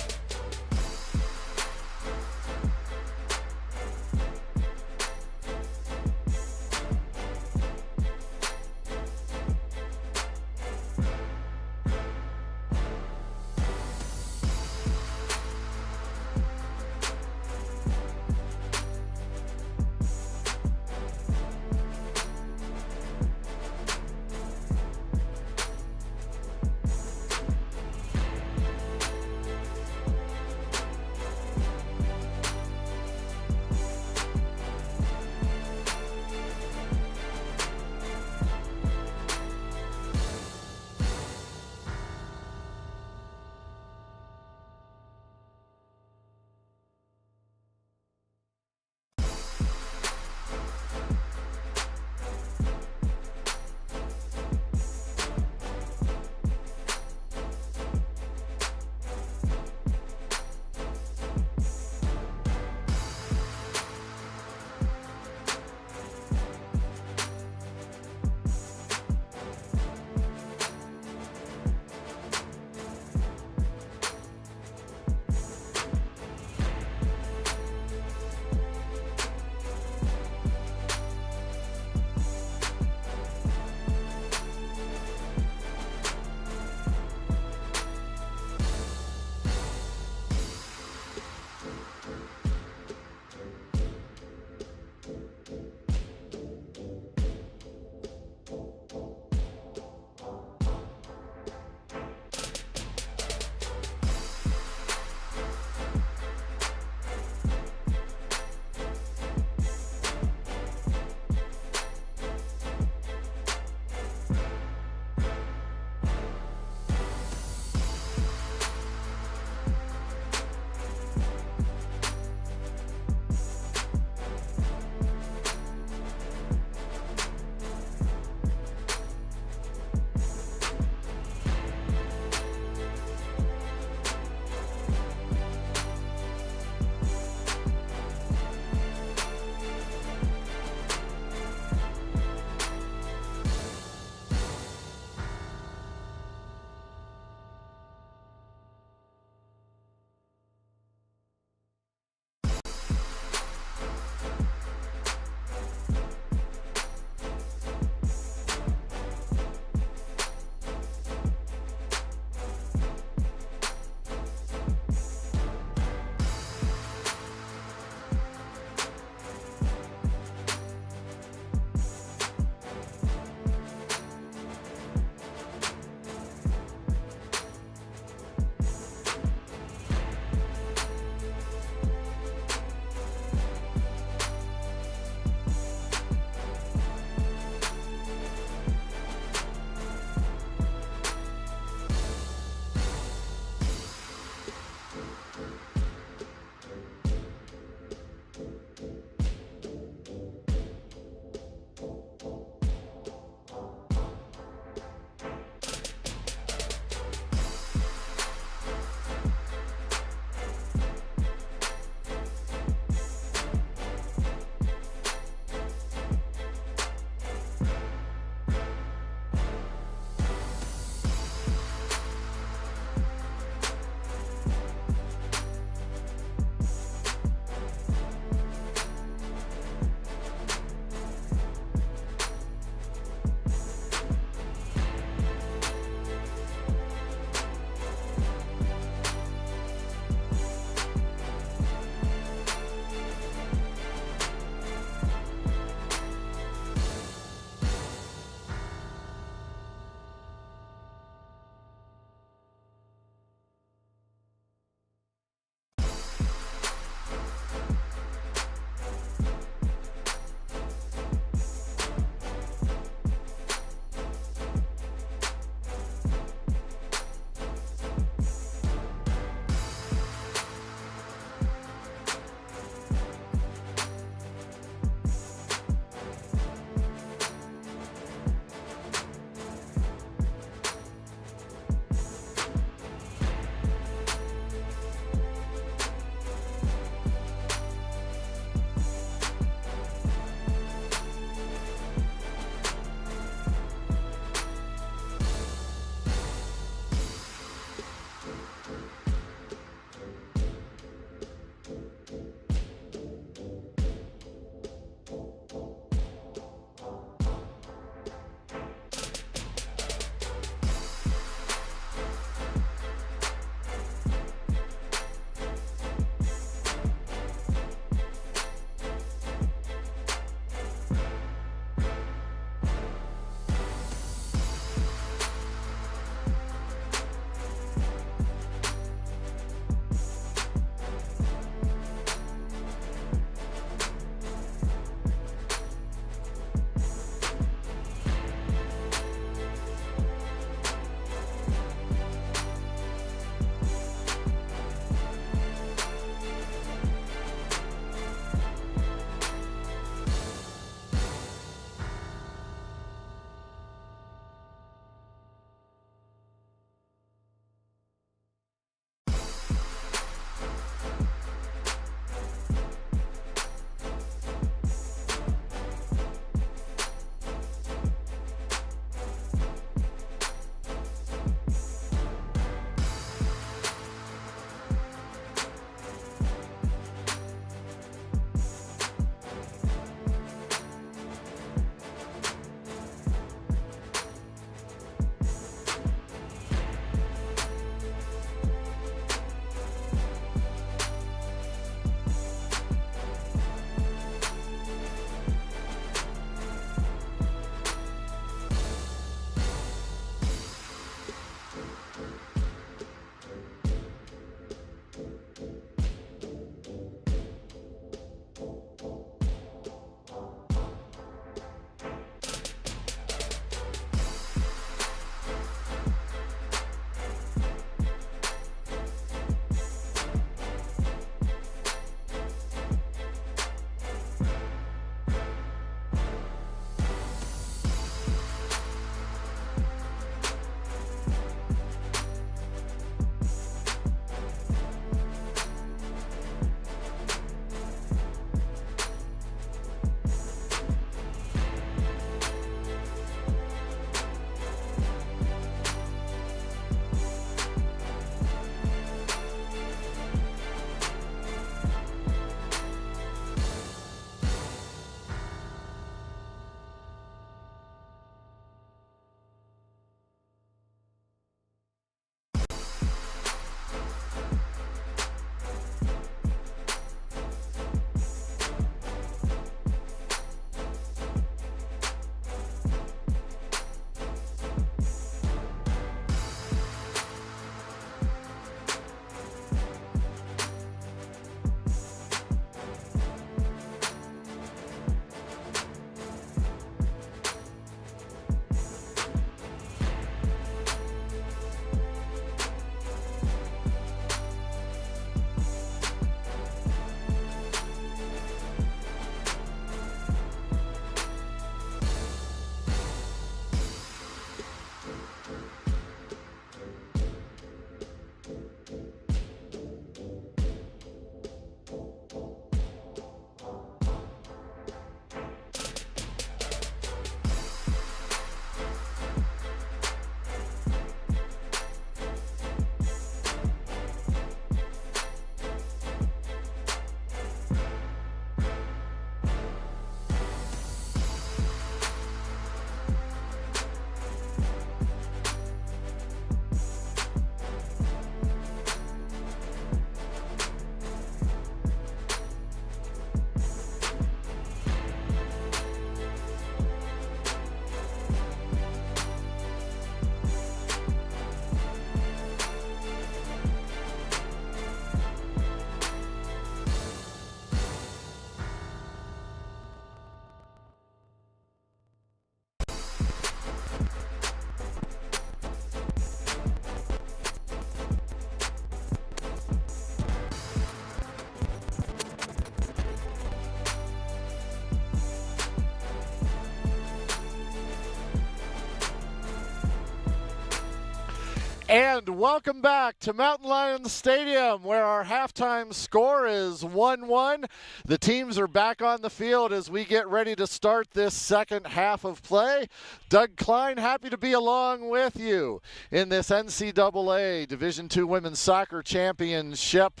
And welcome back to Mountain Lions Stadium, where our halftime score is 1-1. The teams are back on the field as we get ready to start this second half of play. Doug Klein, happy to be along with you in this NCAA Division II Women's Soccer Championship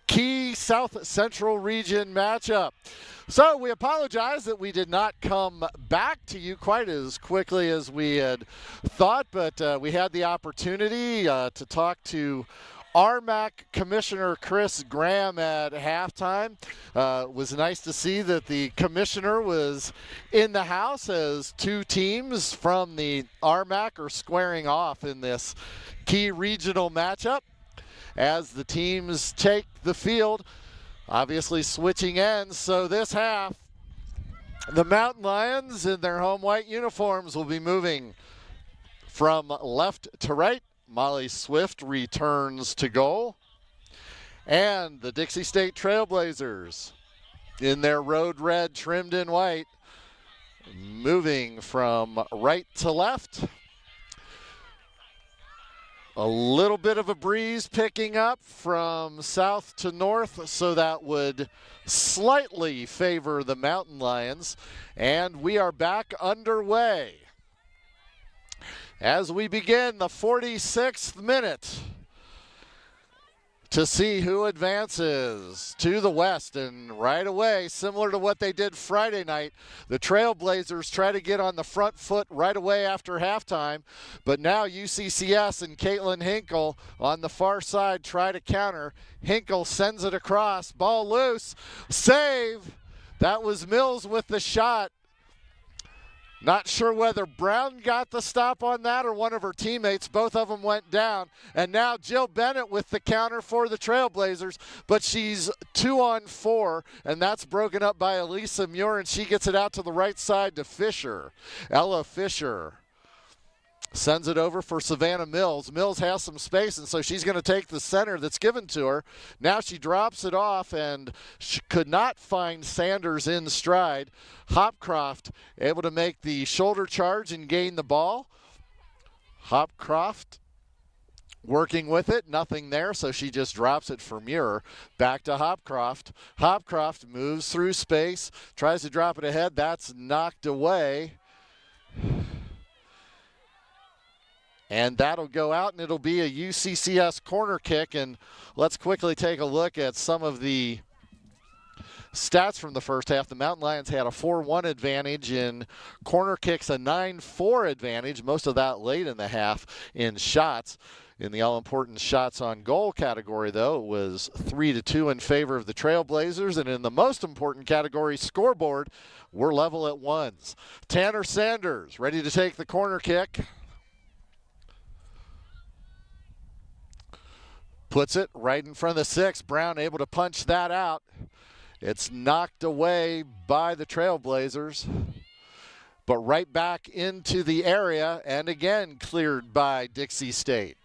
key South Central Region matchup. So we apologize that we did not come back to you quite as quickly as we had thought, but we had the opportunity to talk to RMAC Commissioner Chris Graham at halftime. It was nice to see that the commissioner was in the house as two teams from the RMAC are squaring off in this key regional matchup as the teams take the field, obviously switching ends. So this half, the Mountain Lions in their home white uniforms will be moving from left to right. Molly Swift returns to goal. And the Dixie State Trailblazers in their road red trimmed in white, moving from right to left. A little bit of a breeze picking up from south to north, so that would slightly favor the Mountain Lions. And we are back underway as we begin the 46th minute to see who advances to the west. And right away, similar to what they did Friday night, the Trailblazers try to get on the front foot right away after halftime. But now UCCS and Caitlin Hinkle on the far side try to counter. Hinkle sends it across, ball loose, save. That was Mills with the shot. Not sure whether Brown got the stop on that or one of her teammates. Both of them went down. And now Jill Bennett with the counter for the Trailblazers, but she's 2-on-4, and that's broken up by Elisa Muir, and she gets it out to the right side to Fisher. Ella Fisher sends it over for Savannah Mills. Mills has some space, and so she's going to take the center that's given to her. Now she drops it off, and she could not find Sanders in stride. Hopcroft able to make the shoulder charge and gain the ball. Hopcroft working with it, nothing there, so she just drops it for Muir. Back to Hopcroft. Hopcroft moves through space, tries to drop it ahead. That's knocked away. And that'll go out, and it'll be a UCCS corner kick. And let's quickly take a look at some of the stats from the first half. The Mountain Lions had a 4-1 advantage in corner kicks, a 9-4 advantage, most of that late in the half in shots. In the all-important shots on goal category, though, it was 3-2 in favor of the Trailblazers. And in the most important category, scoreboard, we're level at ones. Tanner Sanders ready to take the corner kick. Puts it right in front of the six. Brown able to punch that out. It's knocked away by the Trailblazers, but right back into the area, and again cleared by Dixie State.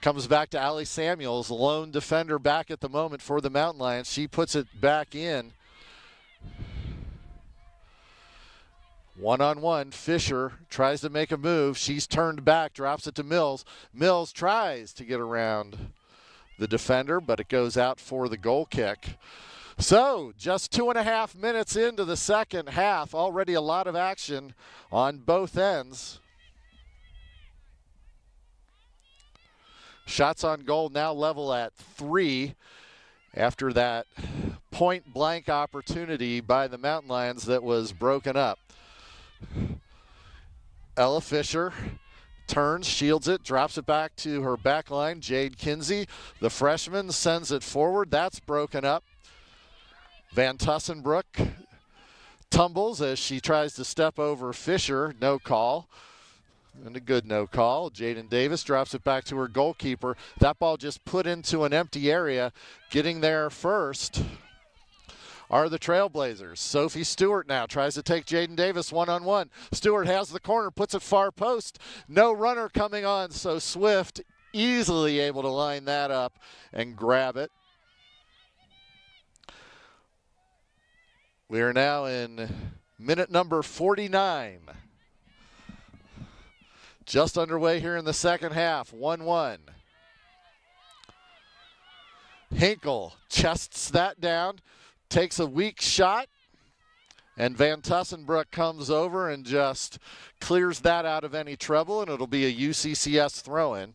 Comes back to Allie Samuels, lone defender back at the moment for the Mountain Lions. She puts it back in. One-on-one, Fisher tries to make a move. She's turned back, drops it to Mills. Mills tries to get around the defender, but it goes out for the goal kick. So just 2.5 minutes into the second half, already a lot of action on both ends. Shots on goal now level at 3 after that point blank opportunity by the Mountain Lions that was broken up. Ella Fisher turns, shields it, drops it back to her back line. Jade Kinsey, the freshman, sends it forward. That's broken up. Van Tussenbrook tumbles as she tries to step over Fisher. No call. And a good no call. Jaden Davis drops it back to her goalkeeper. That ball just put into an empty area. Getting there first are the Trailblazers. Sophie Stewart now tries to take Jaden Davis one-on-one. Stewart has the corner, puts it far post. No runner coming on, so Swift easily able to line that up and grab it. We are now in minute number 49. Just underway here in the second half, 1-1. Hinkle chests that down, takes a weak shot, and Van Tussenbroek comes over and just clears that out of any trouble, and it'll be a UCCS throw-in.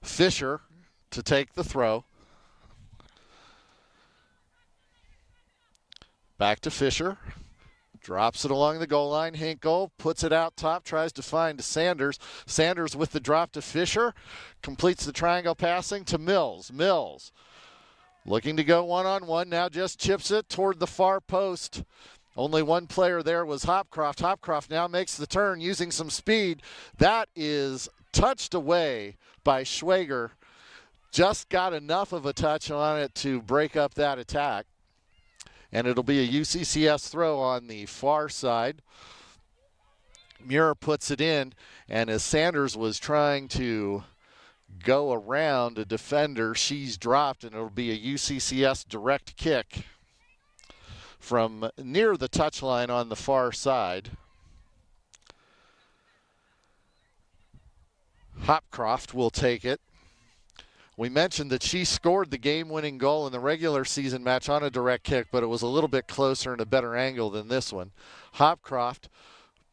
Fisher to take the throw. Back to Fisher. Drops it along the goal line. Hinkle puts it out top, tries to find Sanders. Sanders with the drop to Fisher. Completes the triangle passing to Mills. Mills looking to go one-on-one. Now just chips it toward the far post. Only one player there was Hopcroft. Hopcroft now makes the turn using some speed. That is touched away by Schwager. Just got enough of a touch on it to break up that attack. And it'll be a UCCS throw on the far side. Muir puts it in, and as Sanders was trying to go around a defender, she's dropped, and it'll be a UCCS direct kick from near the touchline on the far side. Hopcroft will take it. We mentioned that she scored the game-winning goal in the regular season match on a direct kick, but it was a little bit closer and a better angle than this one. Hopcroft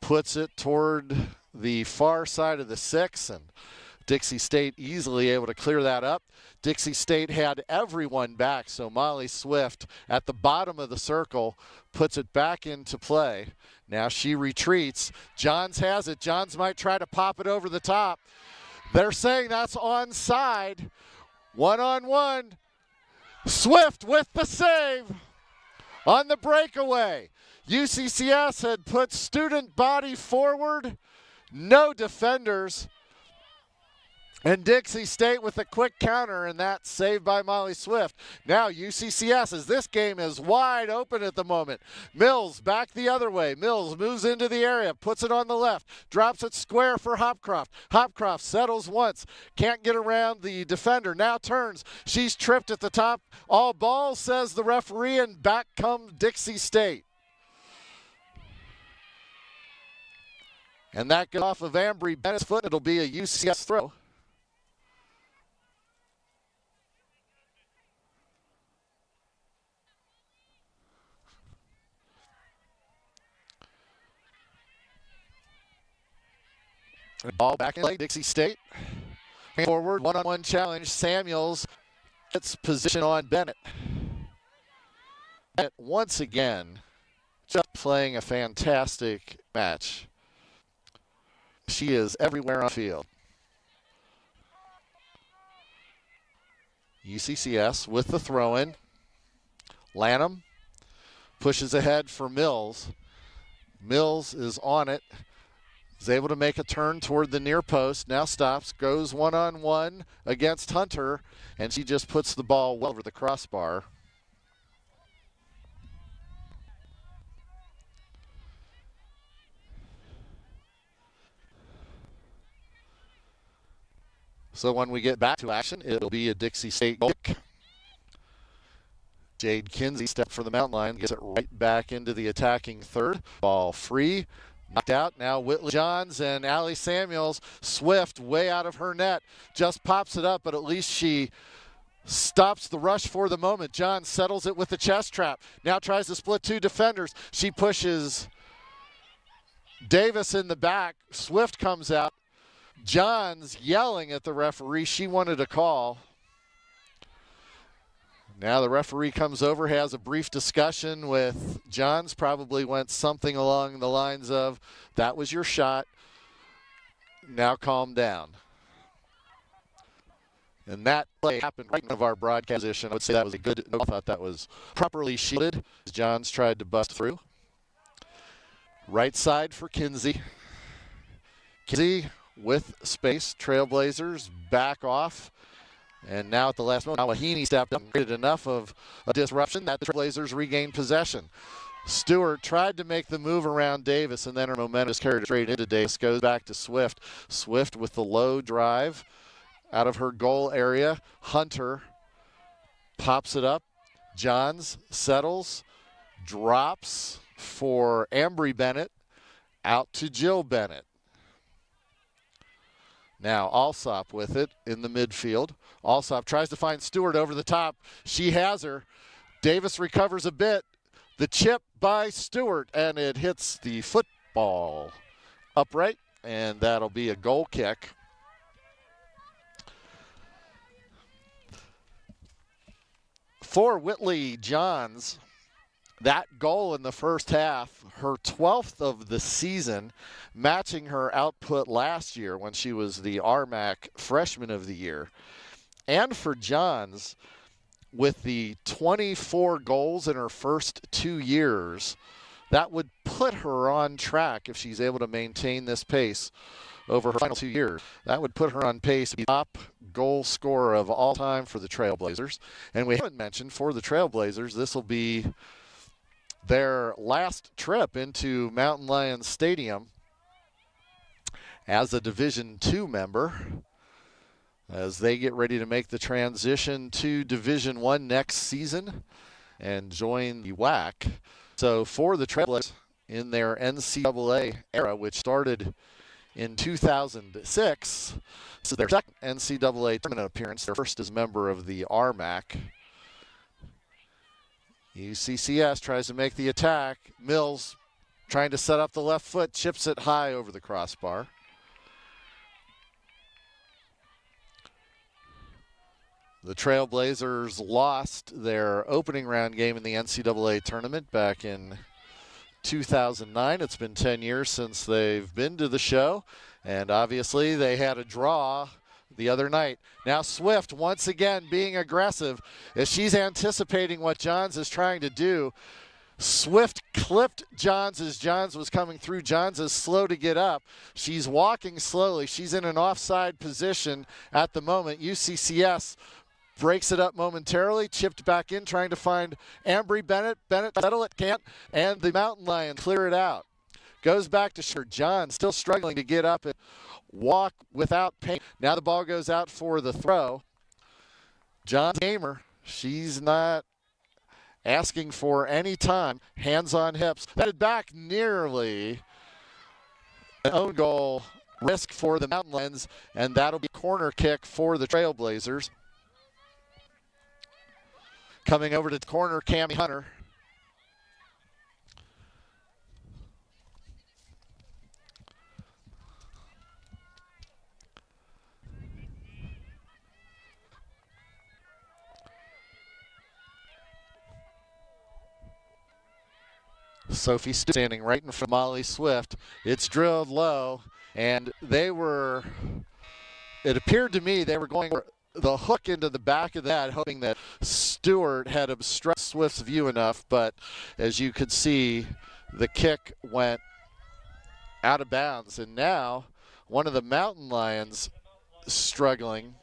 puts it toward the far side of the 6, and Dixie State easily able to clear that up. Dixie State had everyone back, so Molly Swift at the bottom of the circle puts it back into play. Now she retreats. Johns has it. Johns might try to pop it over the top. They're saying that's onside. One-on-one. Swift with the save on the breakaway. UCCS had put student body forward. No defenders. And Dixie State with a quick counter, and that's saved by Molly Swift. Now UCCS, as this game is wide open at the moment. Mills back the other way. Mills moves into the area, puts it on the left, drops it square for Hopcroft. Hopcroft settles once, can't get around the defender, now turns. She's tripped at the top. All ball, says the referee, and back comes Dixie State. And that goes off of Ambry Bennett's foot. It'll be a UCCS throw. Ball back in play, Dixie State. Forward, one-on-one challenge. Samuels gets position on Bennett. Bennett once again just playing a fantastic match. She is everywhere on the field. UCCS with the throw-in. Lanham pushes ahead for Mills. Mills is on it. Is able to make a turn toward the near post. Now stops, goes one-on-one against Hunter, and she just puts the ball well over the crossbar. So when we get back to action, it'll be a Dixie State goal kick. Jade Kinsey stepped for the mountain line, gets it right back into the attacking third. Ball free. Knocked out. Now Whitley Johns and Allie Samuels. Swift way out of her net. Just pops it up, but at least she stops the rush for the moment. Johns settles it with the chest trap. Now tries to split two defenders. She pushes Davis in the back. Swift comes out. Johns yelling at the referee. She wanted a call. Now the referee comes over, has a brief discussion with Johns, probably went something along the lines of, that was your shot, now calm down. And that play happened right in front of our broadcast position. I would say that was a good, I thought that was properly shielded as Johns tried to bust through. Right side for Kinsey. Kinsey with space, Trailblazers back off. And now at the last moment, Awahini stepped up and created enough of a disruption that the Blazers regained possession. Stewart tried to make the move around Davis, and then her momentum is carried straight into Davis. Goes back to Swift. Swift with the low drive out of her goal area. Hunter pops it up. Johns settles. Drops for Ambry Bennett, out to Jill Bennett. Now Alsop with it in the midfield. Alsop tries to find Stewart over the top. She has her. Davis recovers a bit. The chip by Stewart, and it hits the football upright, and that'll be a goal kick. For Whitley Johns, that goal in the first half, her 12th of the season, matching her output last year when she was the RMAC Freshman of the Year. And for Johns, with the 24 goals in her first 2 years, that would put her on track if she's able to maintain this pace over her final 2 years. That would put her on pace to be top goal scorer of all time for the Trailblazers. And we haven't mentioned, for the Trailblazers, this will be their last trip into Mountain Lions Stadium as a Division II member, as they get ready to make the transition to Division I next season and join the WAC. So for the Trailblazers in their NCAA era, which started in 2006, this is their second NCAA tournament appearance, their first as member of the RMAC. UCCS tries to make the attack. Mills trying to set up the left foot, chips it high over the crossbar. The Trailblazers lost their opening round game in the NCAA tournament back in 2009. It's been 10 years since they've been to the show, and obviously they had a draw the other night. Now Swift once again being aggressive as she's anticipating what Johns is trying to do. Swift clipped Johns as Johns was coming through. Johns is slow to get up. She's walking slowly. She's in an offside position at the moment. UCCS breaks it up momentarily, chipped back in, trying to find Ambry Bennett. Bennett settle it, can't, and the Mountain Lions clear it out. Goes back to Sher. John still struggling to get up and walk without pain. Now the ball goes out for the throw. John Gamer, she's not asking for any time. Hands on hips. Headed back, nearly an own goal risk for the Mountain Lions, and that'll be a corner kick for the Trailblazers. Coming over to the corner, Cammie Hunter. Sophie standing right in front of Molly Swift. It's drilled low, and it appeared to me they were going for the hook into the back of that, hoping that Stewart had obstructed Swift's view enough, but as you could see, the kick went out of bounds, and now one of the Mountain Lions struggling.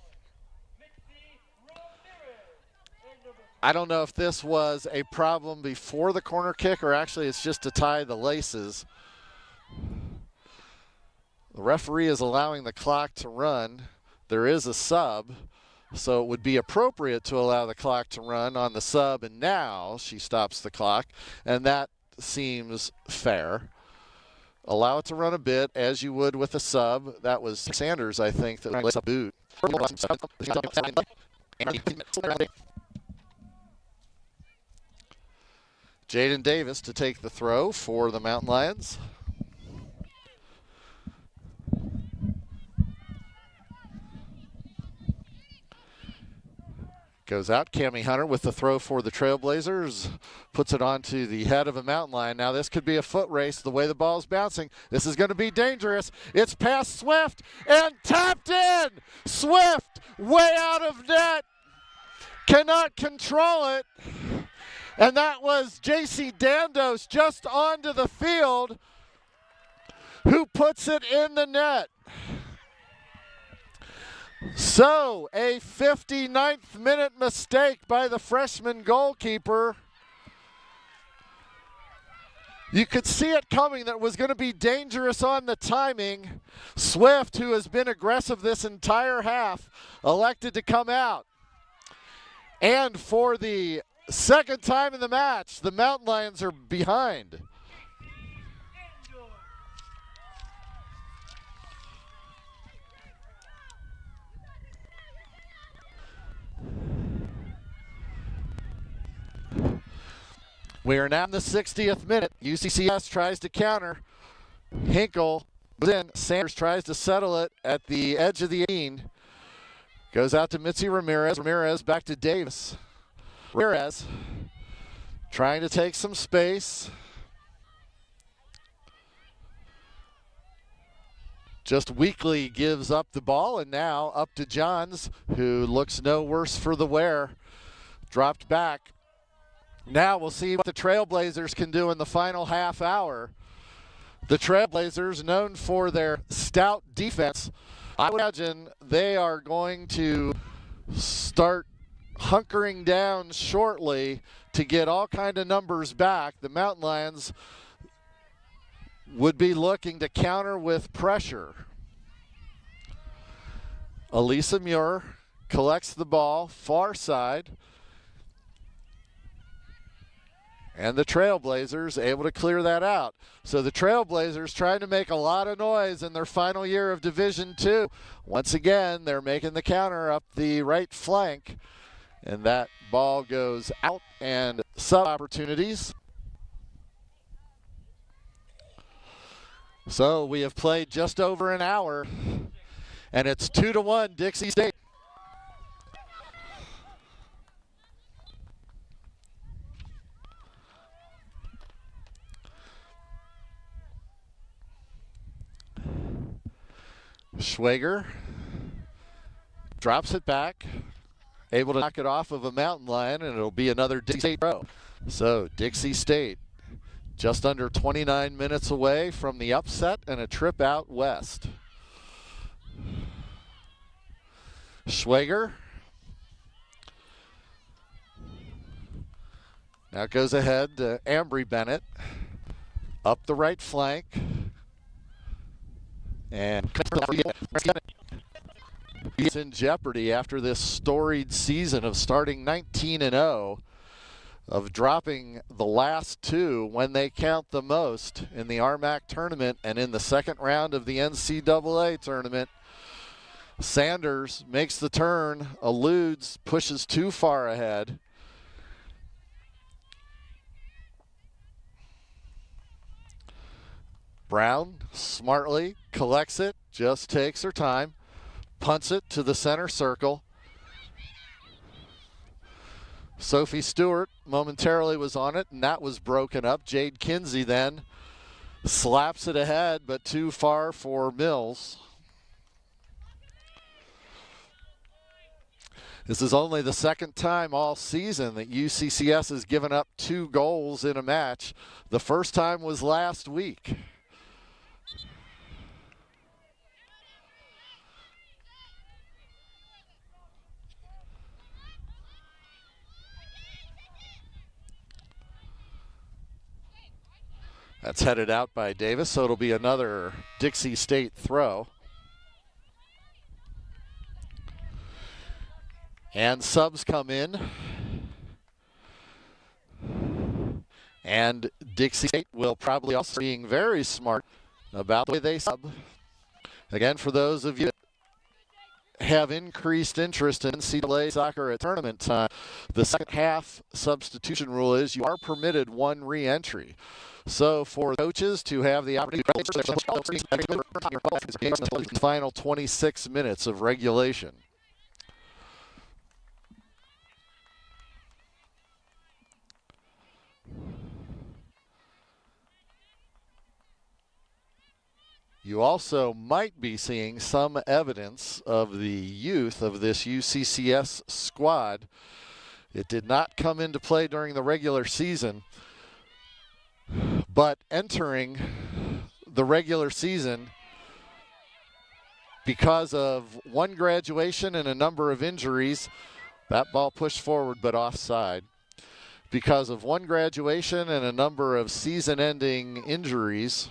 I don't know if this was a problem before the corner kick or actually it's just to tie the laces. The referee is allowing the clock to run. There is a sub, so it would be appropriate to allow the clock to run on the sub, and now she stops the clock, and that seems fair. Allow it to run a bit as you would with a sub. That was Sanders, I think, that was a boot. Jaden Davis to take the throw for the Mountain Lions. Goes out, Cammie Hunter with the throw for the Trailblazers. Puts it onto the head of a Mountain Lion. Now this could be a foot race the way the ball's bouncing. This is going to be dangerous. It's past Swift and tapped in. Swift way out of net. Cannot control it. And that was J.C. Dandos just onto the field who puts it in the net. So, a 59th minute mistake by the freshman goalkeeper. You could see it coming that it was going to be dangerous on the timing. Swift, who has been aggressive this entire half, elected to come out. And for the Second time in the match, the Mountain Lions are behind. We are now in the 60th minute. UCCS tries to counter. Hinkle goes in. Sanders tries to settle it at the edge of the 18. Goes out to Mitzi Ramirez. Ramirez back to Davis. Ramirez trying to take some space. Just weakly gives up the ball, and now up to Johns, who looks no worse for the wear. Dropped back. Now we'll see what the Trailblazers can do in the final half hour. The Trailblazers, known for their stout defense, I would imagine they are going to start hunkering down shortly to get all kind of numbers back. The Mountain Lions would be looking to counter with pressure. Elisa Muir collects the ball, far side. And the Trailblazers able to clear that out. So the Trailblazers trying to make a lot of noise in their final year of Division II. Once again, they're making the counter up the right flank. And that ball goes out, and sub opportunities. So we have played just over an hour, and it's 2-1 Dixie State. Schwager drops it back, able to knock it off of a Mountain Lion, and it'll be another Dixie State throw. So Dixie State just under 29 minutes away from the upset and a trip out west. Schwager now goes ahead to Ambry Bennett, up the right flank. And he's in jeopardy after this storied season of starting 19-0, of dropping the last two when they count the most in the RMAC tournament and in the second round of the NCAA tournament. Sanders makes the turn, eludes, pushes too far ahead. Brown smartly collects it, just takes her time, punts it to the center circle. Sophie Stewart momentarily was on it, and that was broken up. Jade Kinsey then slaps it ahead, but too far for Mills. This is only the second time all season that UCCS has given up 2 goals in a match. The first time was last week. That's headed out by Davis, so it'll be another Dixie State throw. And subs come in. And Dixie State will probably also be being very smart about the way they sub. Again, for those of you that have increased interest in NCAA soccer at tournament time, the second half substitution rule is you are permitted 1 re-entry. So for coaches to have the opportunity to final 26 minutes of regulation. You also might be seeing some evidence of the youth of this UCCS squad. It did not come into play during the regular season, but entering the regular season, because of 1 graduation and a number of injuries, that ball pushed forward but offside. Because of 1 graduation and a number of season-ending injuries,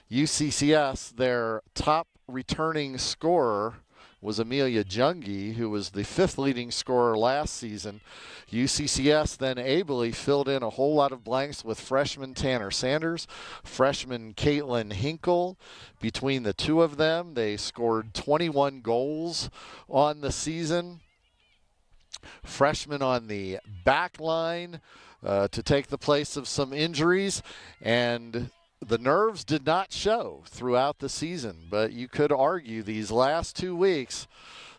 UCCS, their top returning scorer, was Amelia Jungi, who was the 5th leading scorer last season. UCCS then ably filled in a whole lot of blanks with freshman Tanner Sanders, freshman Caitlin Hinkle. Between the two of them, they scored 21 goals on the season. Freshmen on the back line to take the place of some injuries, and the nerves did not show throughout the season, but you could argue these last 2 weeks,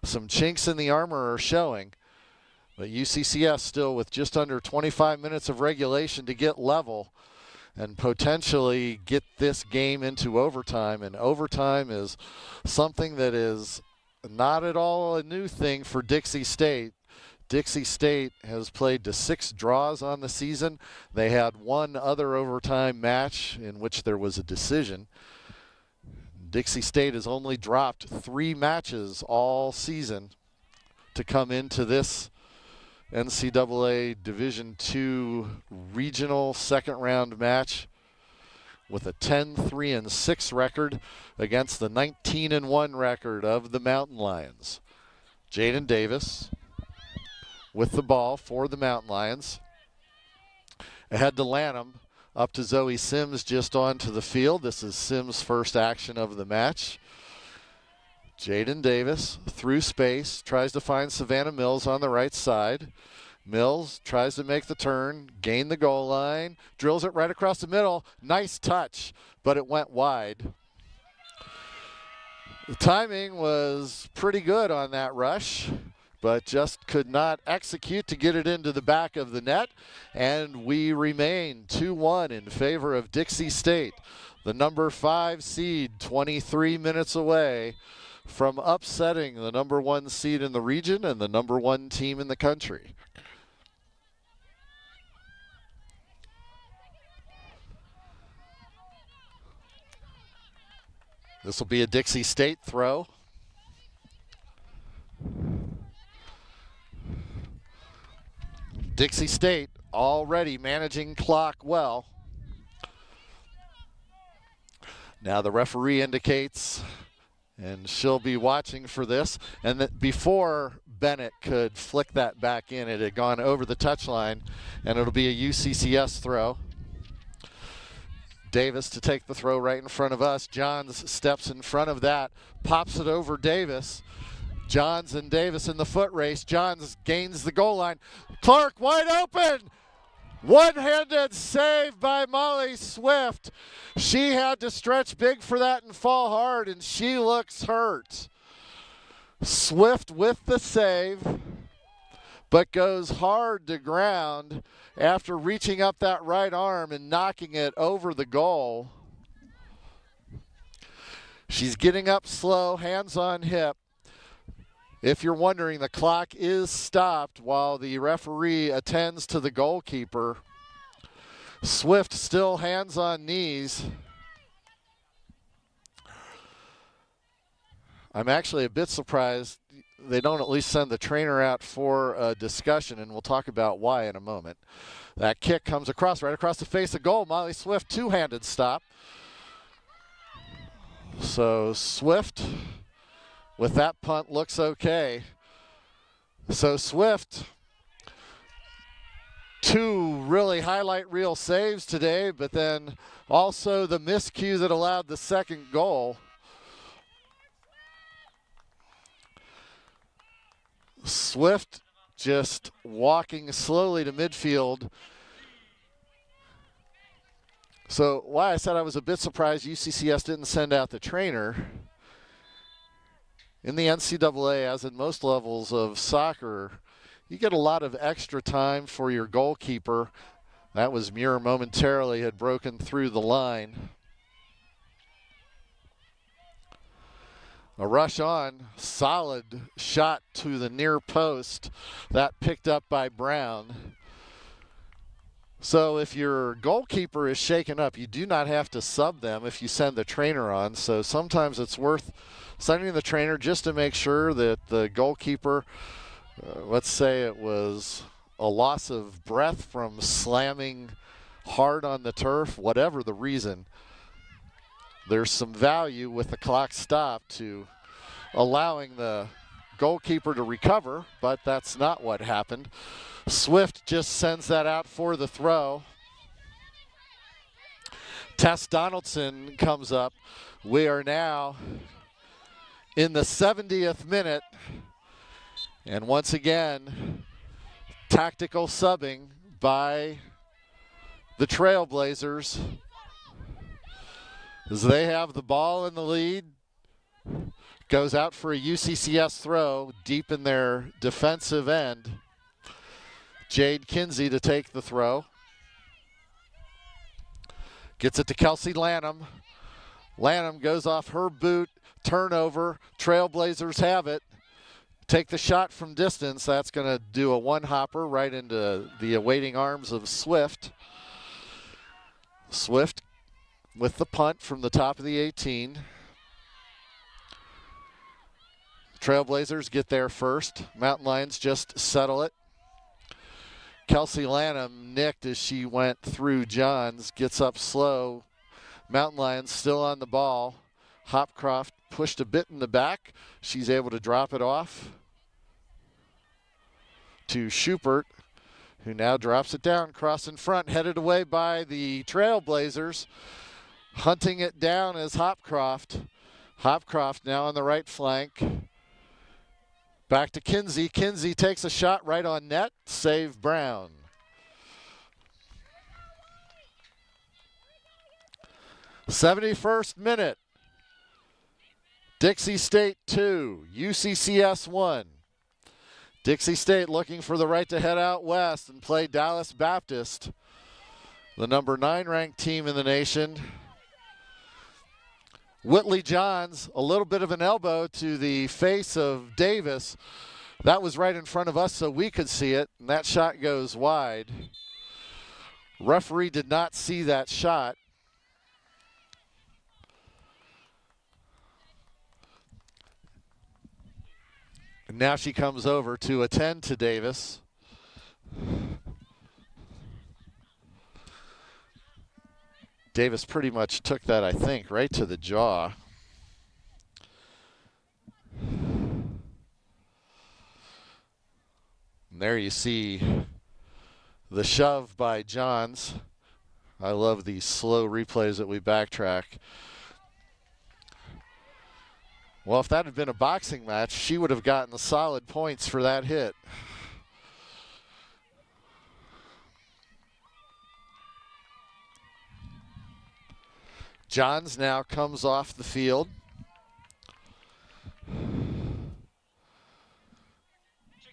some chinks in the armor are showing. But UCCS still with just under 25 minutes of regulation to get level and potentially get this game into overtime. And overtime is something that is not at all a new thing for Dixie State. Dixie State has played to 6 draws on the season. They had 1 other overtime match in which there was a decision. Dixie State has only dropped 3 matches all season to come into this NCAA Division II regional second round match with a 10-3-6 record against the 19-1 record of the Mountain Lions. Jaden Davis with the ball for the Mountain Lions. Ahead to Lanham, up to Zoe Sims just onto the field. This is Sims' first action of the match. Jaden Davis through space, tries to find Savannah Mills on the right side. Mills tries to make the turn, gain the goal line, drills it right across the middle. Nice touch, but it went wide. The timing was pretty good on that rush, but just could not execute to get it into the back of the net. And we remain 2-1 in favor of Dixie State. The number 5 seed, 23 minutes away from upsetting the number 1 seed in the region and the number 1 team in the country. This will be a Dixie State throw. Dixie State already managing clock well. Now the referee indicates, and she'll be watching for this, and that before Bennett could flick that back in, it had gone over the touchline, and it'll be a UCCS throw. Davis to take the throw right in front of us. Johns steps in front of that, pops it over Davis. Johns and Davis in the foot race. Johns gains the goal line. Clark wide open. One-handed save by Molly Swift. She had to stretch big for that and fall hard, and she looks hurt. Swift with the save, but goes hard to ground after reaching up that right arm and knocking it over the goal. She's getting up slow, hands on hip. If you're wondering, the clock is stopped while the referee attends to the goalkeeper. Swift still hands on knees. I'm actually a bit surprised they don't at least send the trainer out for a discussion, and we'll talk about why in a moment. That kick comes across, right across the face of goal. Molly Swift, two-handed stop. So Swift with that punt looks okay. So Swift, 2 really highlight reel saves today, but then also the miscue that allowed the second goal. Swift just walking slowly to midfield. So why I said I was a bit surprised UCCS didn't send out the trainer. In the NCAA, as in most levels of soccer, you get a lot of extra time for your goalkeeper. That was Muir momentarily had broken through the line. A rush on, solid shot to the near post. That picked up by Brown. So if your goalkeeper is shaken up, you do not have to sub them if you send the trainer on. So sometimes it's worth sending the trainer just to make sure that the goalkeeper, let's say it was a loss of breath from slamming hard on the turf, whatever the reason, there's some value with the clock stopped to allowing the goalkeeper to recover, but that's not what happened. Swift just sends that out for the throw. Tess Donaldson comes up. We are now in the 70th minute. And once again, tactical subbing by the Trailblazers as they have the ball in the lead. Goes out for a UCCS throw deep in their defensive end. Jade Kinsey to take the throw. Gets it to Kelsey Lanham. Lanham goes off her boot. Turnover. Trailblazers have it. Take the shot from distance. That's going to do a one-hopper right into the awaiting arms of Swift. Swift with the punt from the top of the 18. Trailblazers get there first. Mountain Lions just settle it. Kelsey Lanham nicked as she went through Johns. Gets up slow. Mountain Lions still on the ball. Hopcroft pushed a bit in the back. She's able to drop it off to Schubert, who now drops it down, cross in front, headed away by the Trailblazers. Hunting it down is Hopcroft. Hopcroft now on the right flank. Back to Kinsey. Kinsey takes a shot right on net. Save Brown. '71st minute. Dixie State 2, UCCS 1. Dixie State looking for the right to head out west and play Dallas Baptist, the number 9 ranked team in the nation. Whitley Johns, a little bit of an elbow to the face of Davis. That was right in front of us so we could see it, and that shot goes wide. Referee did not see that shot. And now she comes over to attend to Davis. Davis pretty much took that, I think, right to the jaw. And there you see the shove by Johns. I love these slow replays that we backtrack. Well, if that had been a boxing match, she would have gotten the solid points for that hit. Johns now comes off the field.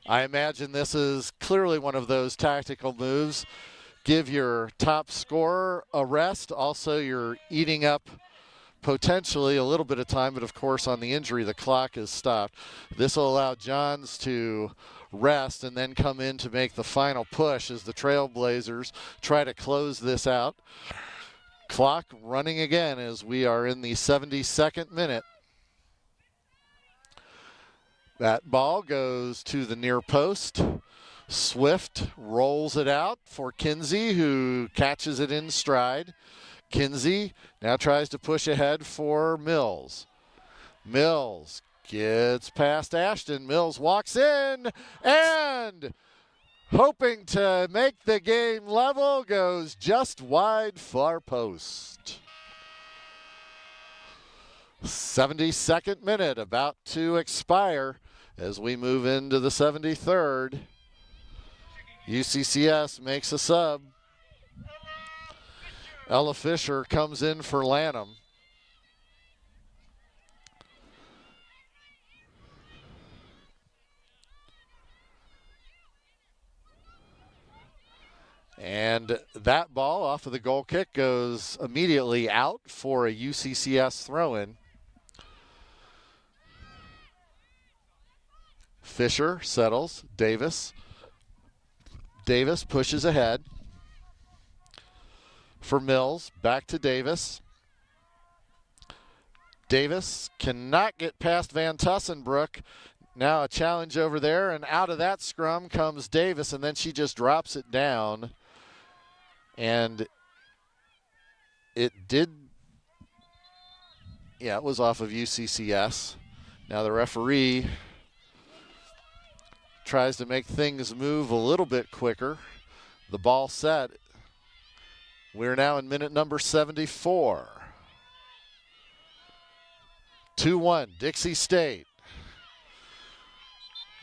I imagine this is clearly one of those tactical moves. Give your top scorer a rest. Also, you're eating up potentially a little bit of time, but of course on the injury, the clock is stopped. This will allow Johns to rest and then come in to make the final push as the Trailblazers try to close this out. Clock running again as we are in the 72nd minute. That ball goes to the near post. Swift rolls it out for Kinsey, who catches it in stride. Kinsey now tries to push ahead for Mills. Mills gets past Ashton. Mills walks in and hoping to make the game level, goes just wide far post. 72nd minute about to expire as we move into the 73rd. UCCS makes a sub. Ella Fisher comes in for Lanham. And that ball off of the goal kick goes immediately out for a UCCS throw-in. Fisher settles. Davis. Davis pushes ahead for Mills. Back to Davis. Davis cannot get past Van Tussenbrook. Now a challenge over there, and out of that scrum comes Davis, and then she just drops it down. And it did, yeah, it was off of UCCS. Now the referee tries to make things move a little bit quicker. The ball set. We're now in minute number 74. 2-1, Dixie State.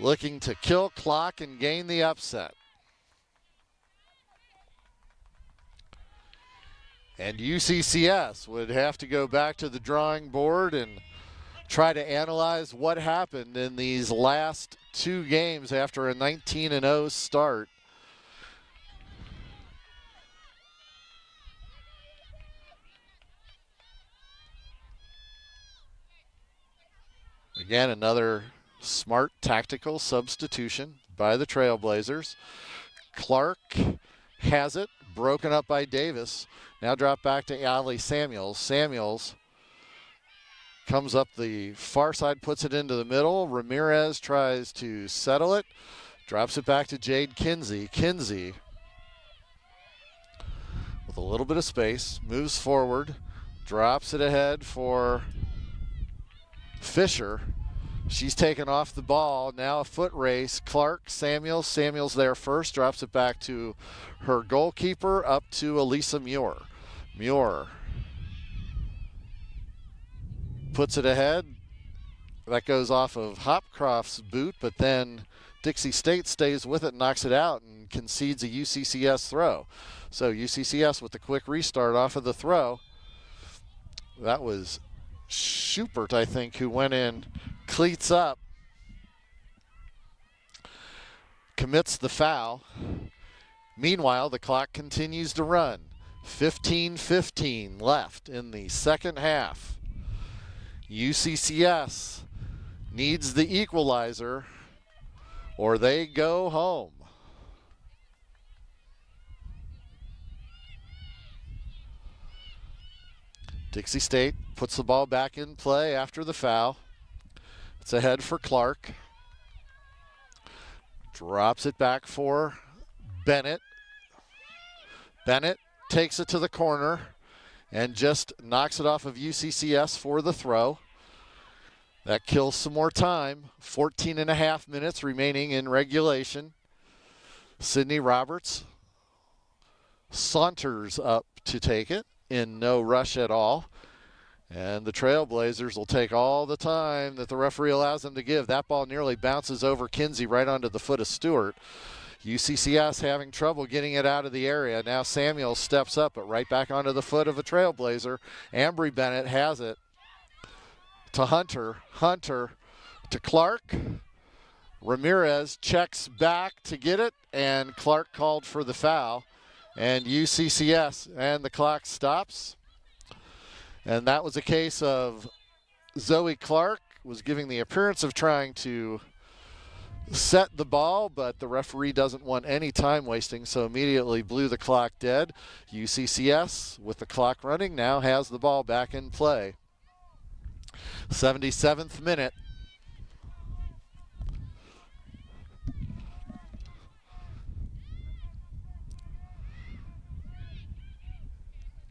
Looking to kill clock and gain the upset. And UCCS would have to go back to the drawing board and try to analyze what happened in these last two games after a 19-0 start. Again, another smart tactical substitution by the Trailblazers. Clark has it, broken up by Davis. Now drop back to Ali Samuels. Samuels comes up the far side, puts it into the middle. Ramirez tries to settle it, drops it back to Jade Kinsey. Kinsey, with a little bit of space, moves forward, drops it ahead for Fisher. She's taken off the ball. Now a foot race. Clark, Samuels. Samuels there first. Drops it back to her goalkeeper, up to Elisa Muir. Muir puts it ahead. That goes off of Hopcroft's boot, but then Dixie State stays with it, knocks it out, and concedes a UCCS throw. So UCCS with the quick restart off of the throw. That was Schubert, I think, who went in, cleats up, commits the foul. Meanwhile, the clock continues to run. 15:15 left in the second half. UCCS needs the equalizer or they go home. Dixie State puts the ball back in play after the foul. It's ahead for Clark. Drops it back for Bennett. Bennett takes it to the corner and just knocks it off of UCCS for the throw. That kills some more time. 14.5 minutes remaining in regulation. Sydney Roberts saunters up to take it in no rush at all. And the Trailblazers will take all the time that the referee allows them to give. That ball nearly bounces over Kinsey right onto the foot of Stewart. UCCS having trouble getting it out of the area. Now Samuel steps up, but right back onto the foot of a Trailblazer. Ambry Bennett has it to Hunter. Hunter to Clark. Ramirez checks back to get it, and Clark called for the foul. And UCCS, and the clock stops. And that was a case of Zoe Clark was giving the appearance of trying to set the ball, but the referee doesn't want any time wasting, so immediately blew the clock dead. UCCS, with the clock running, now has the ball back in play. 77th minute.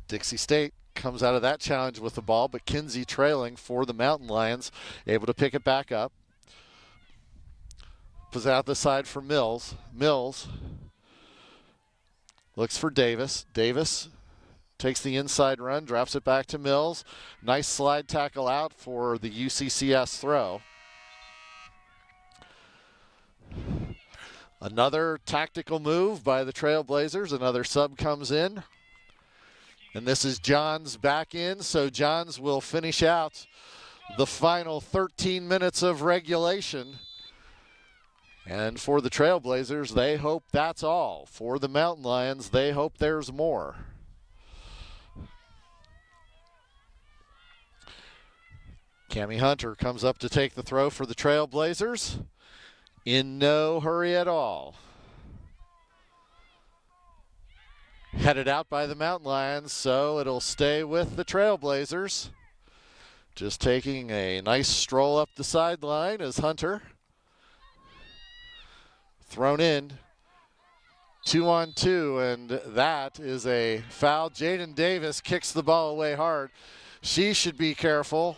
Dixie State comes out of that challenge with the ball, but Kinsey trailing for the Mountain Lions, able to pick it back up. Puts out the side for Mills. Mills looks for Davis. Davis takes the inside run, drops it back to Mills. Nice slide tackle out for the UCCS throw. Another tactical move by the Trailblazers. Another sub comes in. And this is Johns back in, so Johns will finish out the final 13 minutes of regulation. And for the Trailblazers, they hope that's all. For the Mountain Lions, they hope there's more. Cammie Hunter comes up to take the throw for the Trailblazers. In no hurry at all. Headed out by the Mountain Lions, so it'll stay with the Trailblazers. Just taking a nice stroll up the sideline as Hunter thrown in. 2-on-2, and that is a foul. Jaden Davis kicks the ball away hard. She should be careful.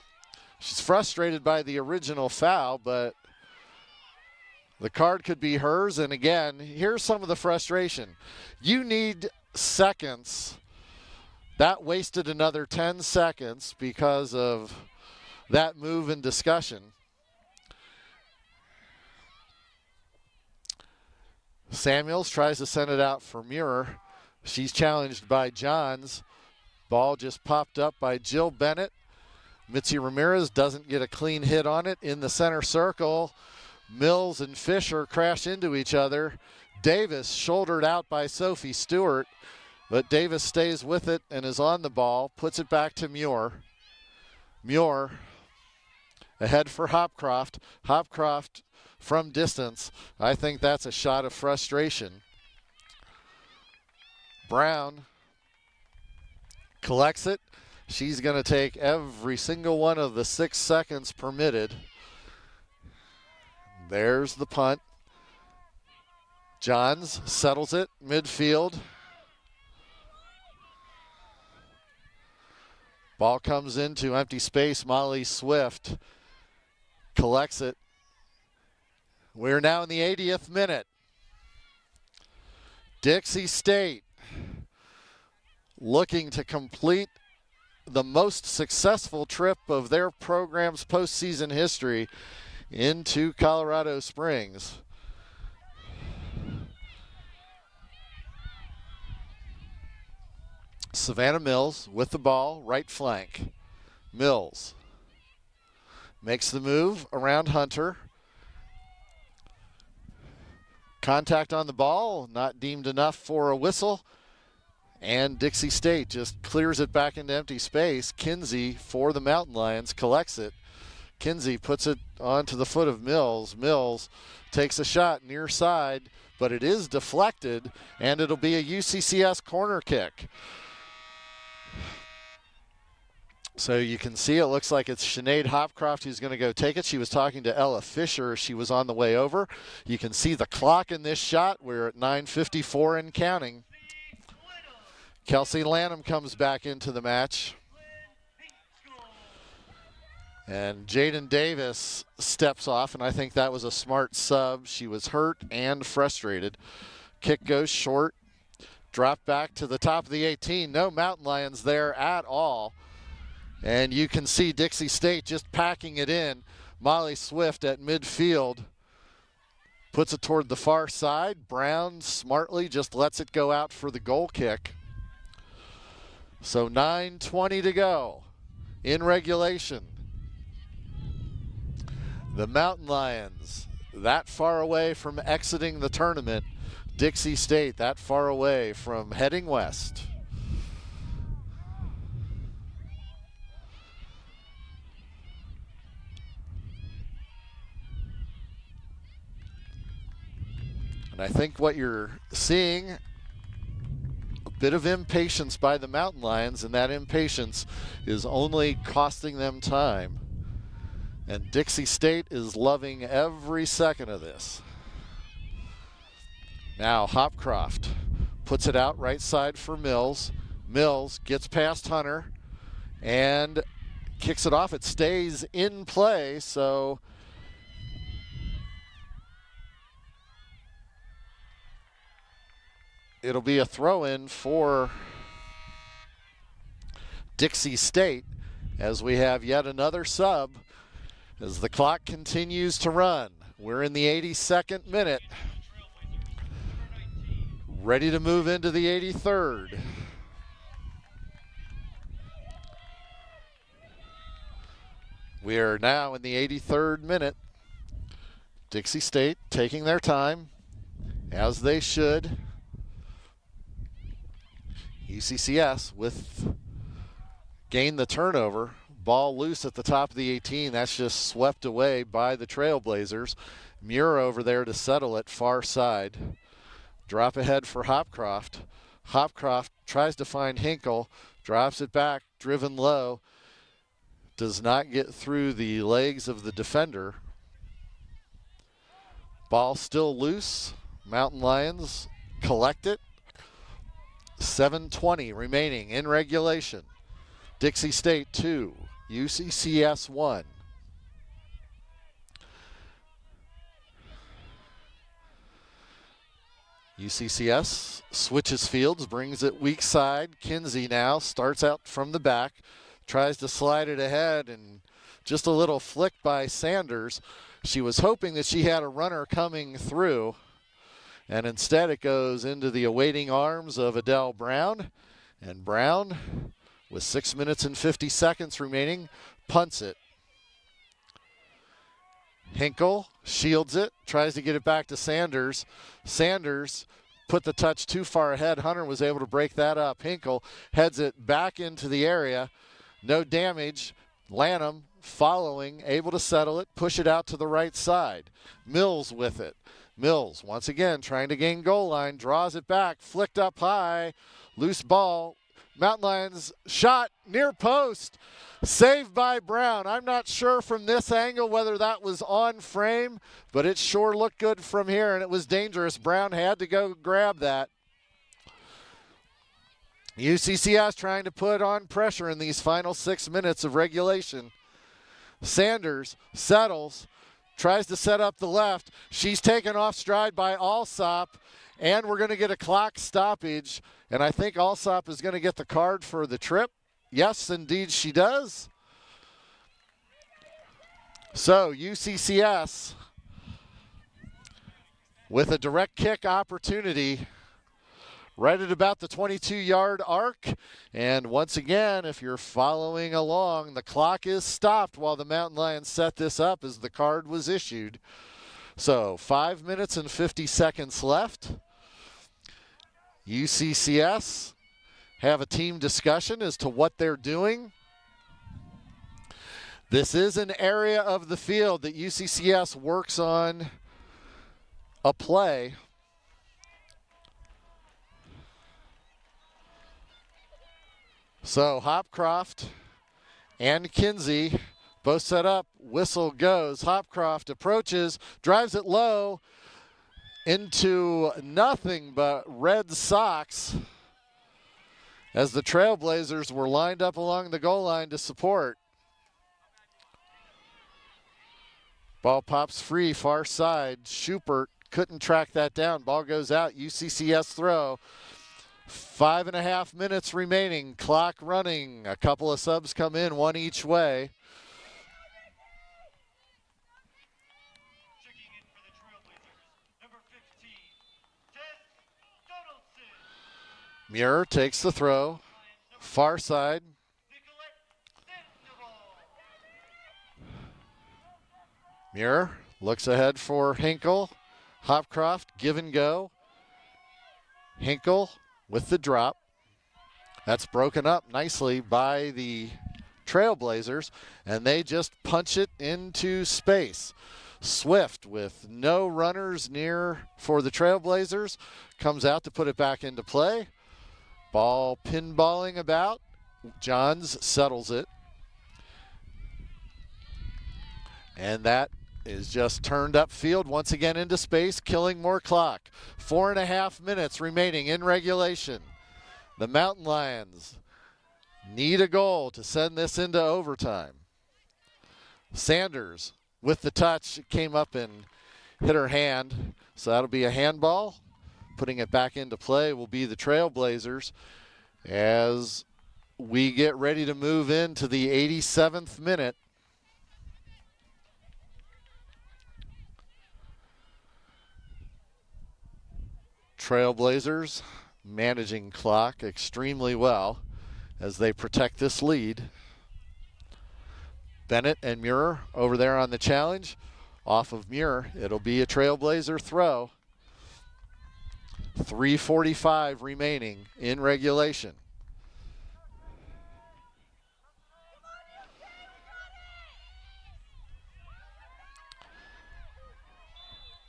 She's frustrated by the original foul, but the card could be hers. And again, here's some of the frustration. You need seconds. That wasted another 10 seconds because of that move and discussion. Samuels tries to send it out for Muir. She's challenged by Johns. Ball just popped up by Jill Bennett. Mitzi Ramirez doesn't get a clean hit on it. In the center circle, Mills and Fisher crash into each other. Davis shouldered out by Sophie Stewart, but Davis stays with it and is on the ball, puts it back to Muir. Muir ahead for Hopcroft. Hopcroft from distance. I think that's a shot of frustration. Brown collects it. She's going to take every single one of the 6 seconds permitted. There's the punt. Johns settles it midfield. Ball comes into empty space. Molly Swift collects it. We're now in the 80th minute. Dixie State looking to complete the most successful trip of their program's postseason history into Colorado Springs. Savannah Mills with the ball, right flank. Mills makes the move around Hunter. Contact on the ball, not deemed enough for a whistle. And Dixie State just clears it back into empty space. Kinsey for the Mountain Lions collects it. Kinsey puts it onto the foot of Mills. Mills takes a shot near side, but it is deflected, and it'll be a UCCS corner kick. So you can see it looks like it's Sinead Hopcroft who's going to go take it. She was talking to Ella Fisher. She was on the way over. You can see the clock in this shot. We're at 9:54 and counting. Kelsey Lanham comes back into the match. And Jaden Davis steps off, and I think that was a smart sub. She was hurt and frustrated. Kick goes short. Drop back to the top of the 18. No Mountain Lions there at all. And you can see Dixie State just packing it in. Molly Swift at midfield puts it toward the far side. Brown smartly just lets it go out for the goal kick. So 9:20 to go in regulation. The Mountain Lions that far away from exiting the tournament. Dixie State that far away from heading west. And I think what you're seeing, a bit of impatience by the Mountain Lions, and that impatience is only costing them time. And Dixie State is loving every second of this. Now Hopcroft puts it out right side for Mills. Mills gets past Hunter and kicks it off. It stays in play, so it'll be a throw-in for Dixie State as we have yet another sub as the clock continues to run. We're in the 82nd minute. Ready to move into the 83rd. We are now in the 83rd minute. Dixie State taking their time, as they should. UCCS with gain the turnover. Ball loose at the top of the 18. That's just swept away by the Trailblazers. Muir over there to settle it far side. Drop ahead for Hopcroft. Hopcroft tries to find Hinkle. Drops it back, driven low. Does not get through the legs of the defender. Ball still loose. Mountain Lions collect it. 7:20 remaining in regulation. Dixie State 2, UCCS 1. UCCS switches fields, brings it weak side. Kinsey now starts out from the back, tries to slide it ahead, and just a little flick by Sanders. She was hoping that she had a runner coming through, and instead it goes into the awaiting arms of Adele Brown. And Brown, with 6 minutes and 50 seconds remaining, punts it. Hinkle shields it, tries to get it back to Sanders. Sanders put the touch too far ahead. Hunter was able to break that up. Hinkle heads it back into the area. No damage. Lanham following, able to settle it, push it out to the right side. Mills with it. Mills, once again, trying to gain goal line, draws it back, flicked up high, loose ball. Mountain Lions shot near post, saved by Brown. I'm not sure from this angle whether that was on frame, but it sure looked good from here, and it was dangerous. Brown had to go grab that. UCCS trying to put on pressure in these final 6 minutes of regulation. Sanders settles, tries to set up the left. She's taken off stride by Alsop, and we're going to get a clock stoppage. And I think Alsop is going to get the card for the trip. Yes, indeed she does. So UCCS with a direct kick opportunity right at about the 22-yard arc. And once again, if you're following along, the clock is stopped while the Mountain Lions set this up as the card was issued. So 5 minutes and 50 seconds left. UCCS have a team discussion as to what they're doing. This is an area of the field that UCCS works on a play. So Hopcroft and Kinsey both set up. Whistle goes. Hopcroft approaches, drives it low into nothing but Red Sox as the Trailblazers were lined up along the goal line to support. Ball pops free, far side. Schubert couldn't track that down. Ball goes out. UCCS throw. 5.5 minutes remaining. Clock running. A couple of subs come in, one each way. Muir takes the throw. Far side. Muir looks ahead for Hinkle. Hopcroft, give and go. Hinkle with the drop. That's broken up nicely by the Trailblazers, and they just punch it into space. Swift, with no runners near for the Trailblazers, comes out to put it back into play. Ball pinballing about. Johns settles it. And that is just turned upfield once again into space, killing more clock. 4.5 minutes remaining in regulation. The Mountain Lions need a goal to send this into overtime. Sanders with the touch, it came up and hit her hand, so that'll be a handball. Putting it back into play will be the Trailblazers as we get ready to move into the 87th minute. Trailblazers managing clock extremely well as they protect this lead. Bennett and Muir over there on the challenge. Off of Muir, it'll be a Trailblazer throw. 3:45 remaining in regulation.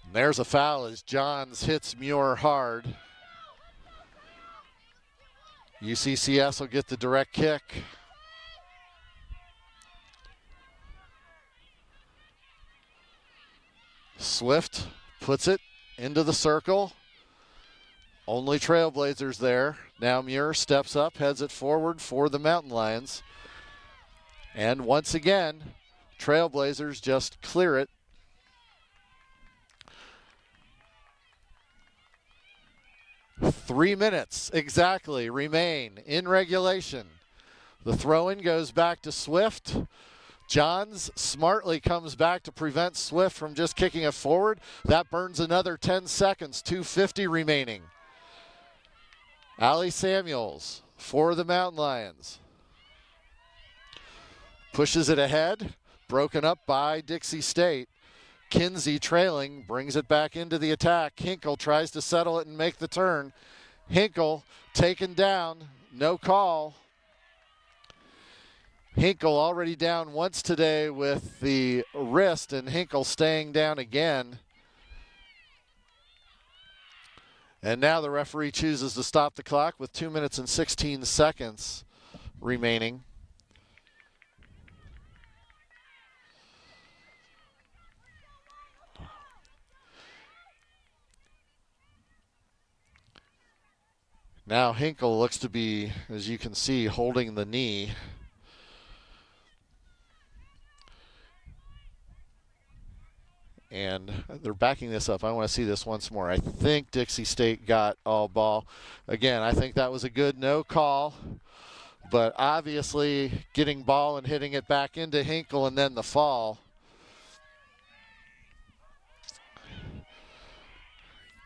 And there's a foul as Johns hits Muir hard. UCCS will get the direct kick. Swift puts it into the circle. Only Trailblazers there. Now Muir steps up, heads it forward for the Mountain Lions. And once again, Trailblazers just clear it. Three minutes exactly remain in regulation. The throw-in goes back to Swift. Johns smartly comes back to prevent Swift from just kicking it forward. That burns another 10 seconds, 2:50 remaining. Allie Samuels for the Mountain Lions. Pushes it ahead, broken up by Dixie State. Kinsey trailing, brings it back into the attack. Hinkle tries to settle it and make the turn. Hinkle taken down, no call. Hinkle already down once today with the wrist, and Hinkle staying down again. And now the referee chooses to stop the clock with 2 minutes and 16 seconds remaining. Now Hinkle looks to be, as you can see, holding the knee. And they're backing this up. I want to see this once more. I think Dixie State got all ball. Again, I think that was a good no call. But obviously getting ball and hitting it back into Hinkle and then the fall.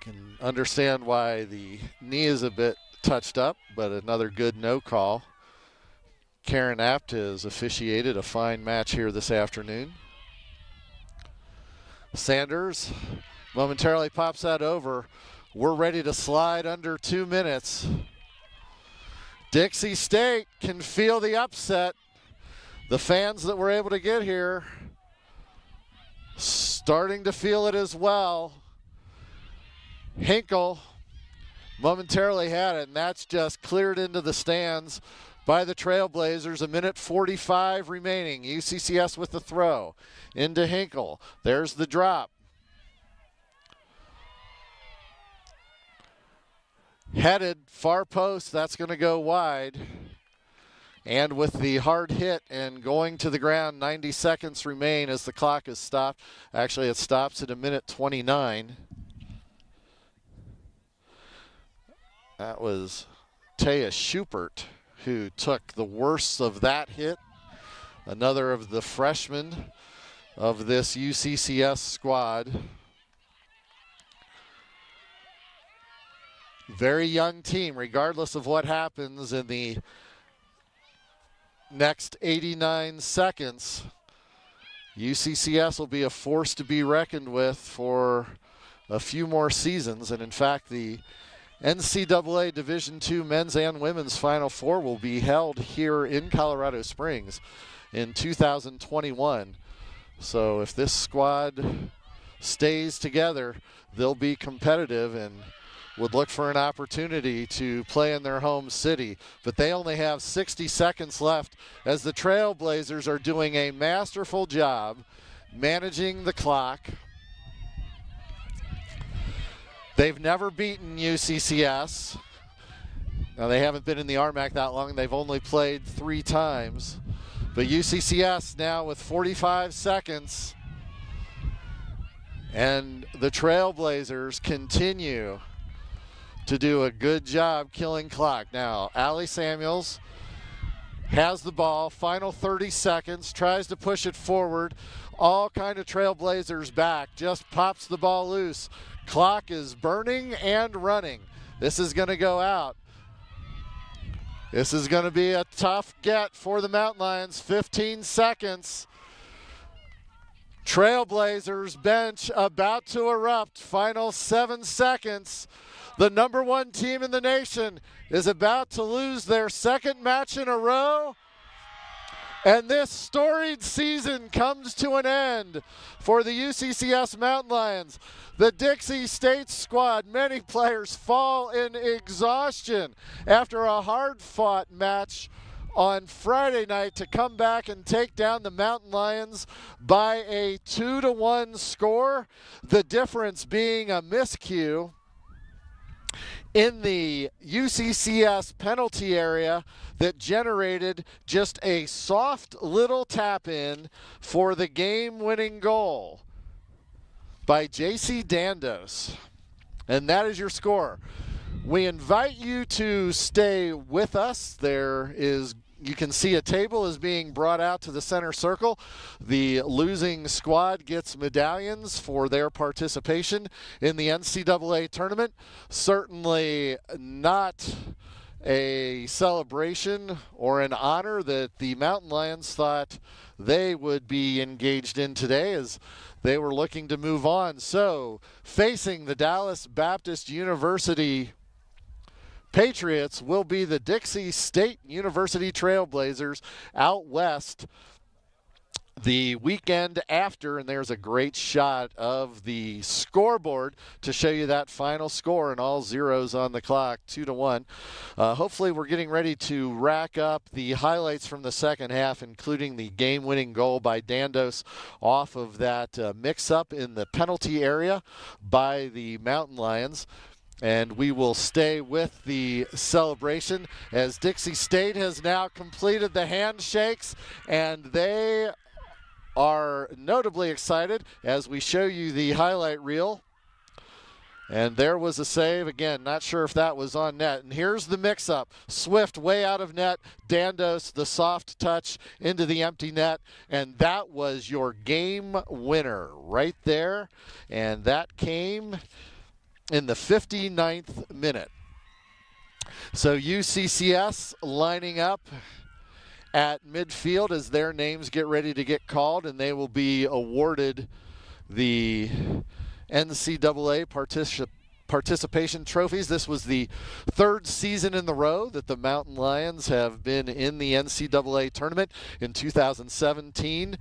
Can understand why the knee is a bit touched up, but another good no call. Karen Apt has officiated a fine match here this afternoon. Sanders momentarily pops that over. We're ready to slide under 2 minutes. Dixie State can feel the upset. The fans that were able to get here starting to feel it as well. Hinkle momentarily had it, and that's just cleared into the stands by the Trailblazers. 1:45 remaining. UCCS with the throw into Hinkle. There's the drop. Headed far post, that's going to go wide. And with the hard hit and going to the ground, 90 seconds remain as the clock is stopped. Actually, it stops at 1:29. That was Taya Schubert who took the worst of that hit. Another of the freshmen of this UCCS squad. Very young team, regardless of what happens in the next 89 seconds. UCCS will be a force to be reckoned with for a few more seasons. And in fact, the NCAA Division II men's and women's Final Four will be held here in Colorado Springs in 2021. So if this squad stays together, they'll be competitive and would look for an opportunity to play in their home city. But they only have 60 seconds left as the Trailblazers are doing a masterful job managing the clock. They've never beaten UCCS. Now, they haven't been in the RMAC that long. They've only played 3 times. But UCCS now with 45 seconds. And the Trailblazers continue to do a good job killing clock. Now, Allie Samuels has the ball, final 30 seconds, tries to push it forward. All kind of Trailblazers back, just pops the ball loose. Clock is burning and running. This is going to go out. This is going to be a tough get for the Mountain Lions. 15 seconds. Trailblazers bench about to erupt. Final 7 seconds. The #1 team in the nation is about to lose their second match in a row. And this storied season comes to an end for the UCCS Mountain Lions. The Dixie State squad, many players fall in exhaustion after a hard-fought match on Friday night to come back and take down the Mountain Lions by a 2-1 score. The difference being a miscue in the UCCS penalty area that generated just a soft little tap in for the game-winning goal by J.C. Dandos. And that is your score. We invite you to stay with us. You can see a table is being brought out to the center circle. The losing squad gets medallions for their participation in the NCAA tournament. Certainly not a celebration or an honor that the Mountain Lions thought they would be engaged in today, as they were looking to move on. So, facing the Dallas Baptist University Patriots will be the Dixie State University Trailblazers out west the weekend after, and there's a great shot of the scoreboard to show you that final score, and all zeros on the clock, 2-1. Hopefully we're getting ready to rack up the highlights from the second half, including the game-winning goal by Dandos off of that mix-up in the penalty area by the Mountain Lions. And we will stay with the celebration as Dixie State has now completed the handshakes, and they are notably excited as we show you the highlight reel. And there was a save. Again, not sure if that was on net. And here's the mix-up. Swift way out of net. Dandos, the soft touch into the empty net. And that was your game winner right there. And that came in the 59th minute. So UCCS lining up at midfield as their names get ready to get called, and they will be awarded the NCAA participation trophies. This was the third season in the row that the Mountain Lions have been in the NCAA tournament. In 2017,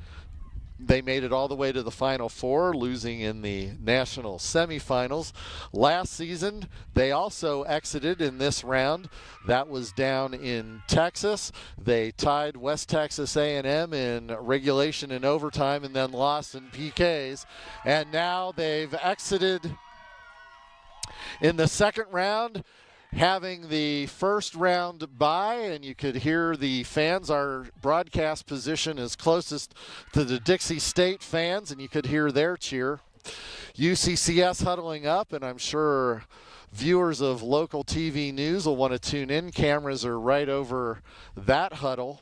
they made it all the way to the Final Four, losing in the national semifinals. Last season, they also exited in this round. That was down in Texas. They tied West Texas A&M in regulation and overtime and then lost in PKs. And now they've exited in the second round, having the first round bye, and you could hear the fans. Our broadcast position is closest to the Dixie State fans, and you could hear their cheer. UCCS huddling up, and I'm sure viewers of local TV news will want to tune in. Cameras are right over that huddle.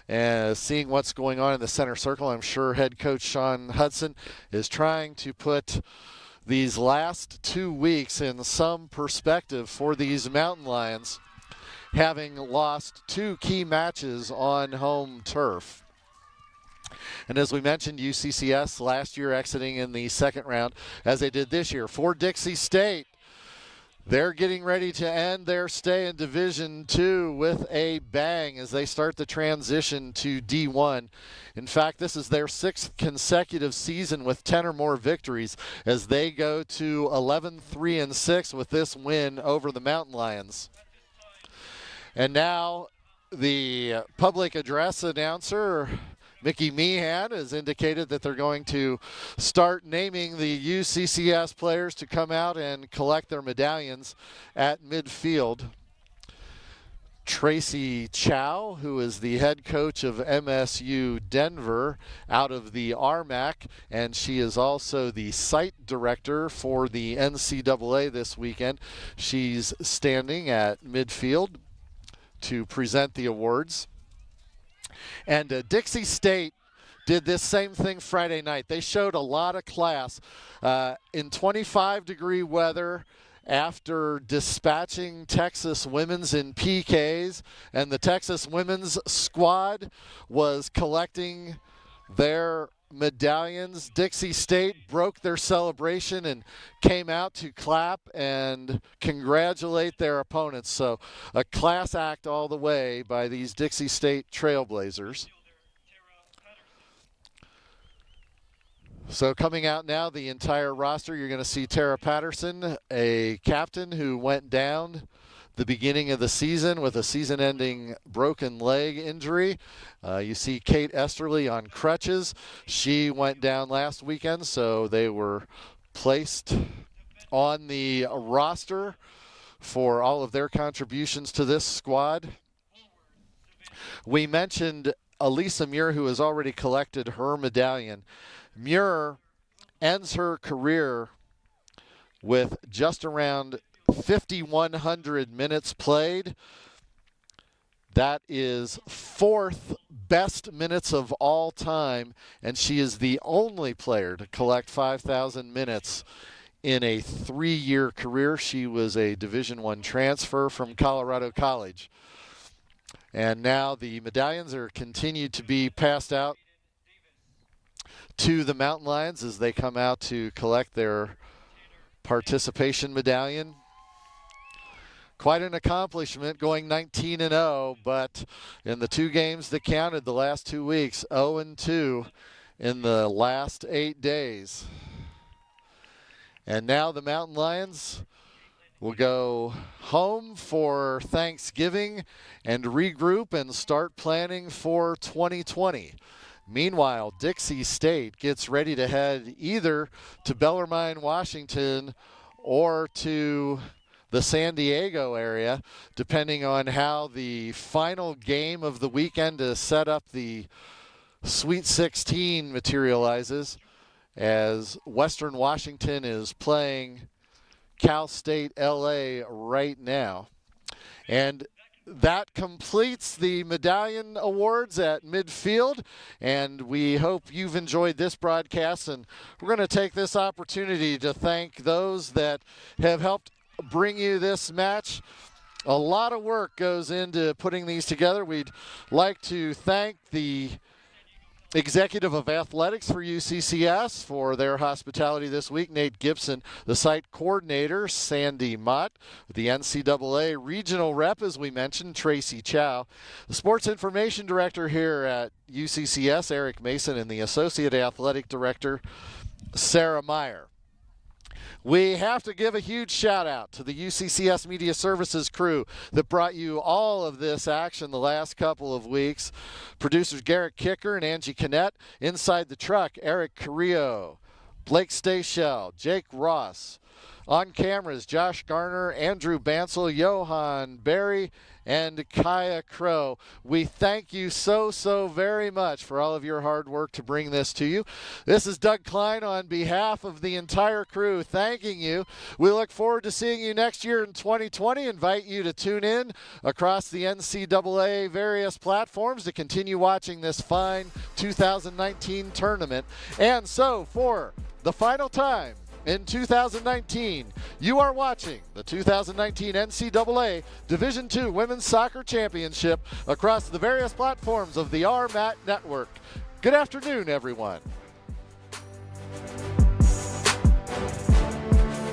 And seeing what's going on in the center circle, I'm sure head coach Sean Hudson is trying to put these last 2 weeks in some perspective for these Mountain Lions, having lost 2 key matches on home turf. And as we mentioned, UCCS last year exiting in the second round, as they did this year. For Dixie State, they're getting ready to end their stay in Division II with a bang as they start the transition to D1. In fact, this is their 6th consecutive season with 10 or more victories as they go to 11-3-6 with this win over the Mountain Lions. And now the public address announcer, Mickey Meehan, has indicated that they're going to start naming the UCCS players to come out and collect their medallions at midfield. Tracy Chow, who is the head coach of MSU Denver out of the RMAC, and she is also the site director for the NCAA this weekend. She's standing at midfield to present the awards. And Dixie State did this same thing Friday night. They showed a lot of class in 25-degree weather after dispatching Texas women's in PKs, and the Texas women's squad was collecting their medallions. Dixie State broke their celebration and came out to clap and congratulate their opponents. So a class act all the way by these Dixie State Trailblazers. So coming out now, the entire roster, you're going to see Tara Patterson, a captain who went down the beginning of the season with a season-ending broken leg injury. You see Kate Esterly on crutches. She went down last weekend, so they were placed on the roster for all of their contributions to this squad. We mentioned Elisa Muir, who has already collected her medallion. Muir ends her career with just around 5,100 minutes played. That is 4th best minutes of all time, and she is the only player to collect 5,000 minutes in a 3-year career. She was a Division I transfer from Colorado College. And now the medallions are continued to be passed out to the Mountain Lions as they come out to collect their participation medallion. Quite an accomplishment, going 19-0, but in the 2 games that counted the last 2 weeks, 0-2 in the last 8 days. And now the Mountain Lions will go home for Thanksgiving and regroup and start planning for 2020. Meanwhile, Dixie State gets ready to head either to Bellarmine, Washington, or to the San Diego area, depending on how the final game of the weekend to set up the Sweet 16 materializes, as Western Washington is playing Cal State LA right now. And that completes the medallion awards at midfield, and we hope you've enjoyed this broadcast. And we're going to take this opportunity to thank those that have helped bring you this match. A lot of work goes into putting these together. We'd like to thank the Executive of Athletics for UCCS for their hospitality this week, Nate Gibson, the site coordinator, Sandy Mott, the NCAA regional rep, as we mentioned, Tracy Chow, the sports information director here at UCCS, Eric Mason, and the associate athletic director, Sarah Meyer. We have to give a huge shout out to the UCCS Media Services crew that brought you all of this action the last couple of weeks. Producers Garrett Kicker and Angie Kinnett. Inside the truck, Eric Carrillo, Blake Stachel, Jake Ross. On cameras, Josh Garner, Andrew Bansel, Johan Berry, and Kaya Crow. We thank you so very much for all of your hard work to bring this to you. This is Doug Klein on behalf of the entire crew thanking you. We look forward to seeing you next year in 2020. Invite you to tune in across the NCAA various platforms to continue watching this fine 2019 tournament. And so for the final time in 2019, you are watching the 2019 NCAA Division II Women's Soccer Championship across the various platforms of the RMAT Network. Good afternoon, everyone.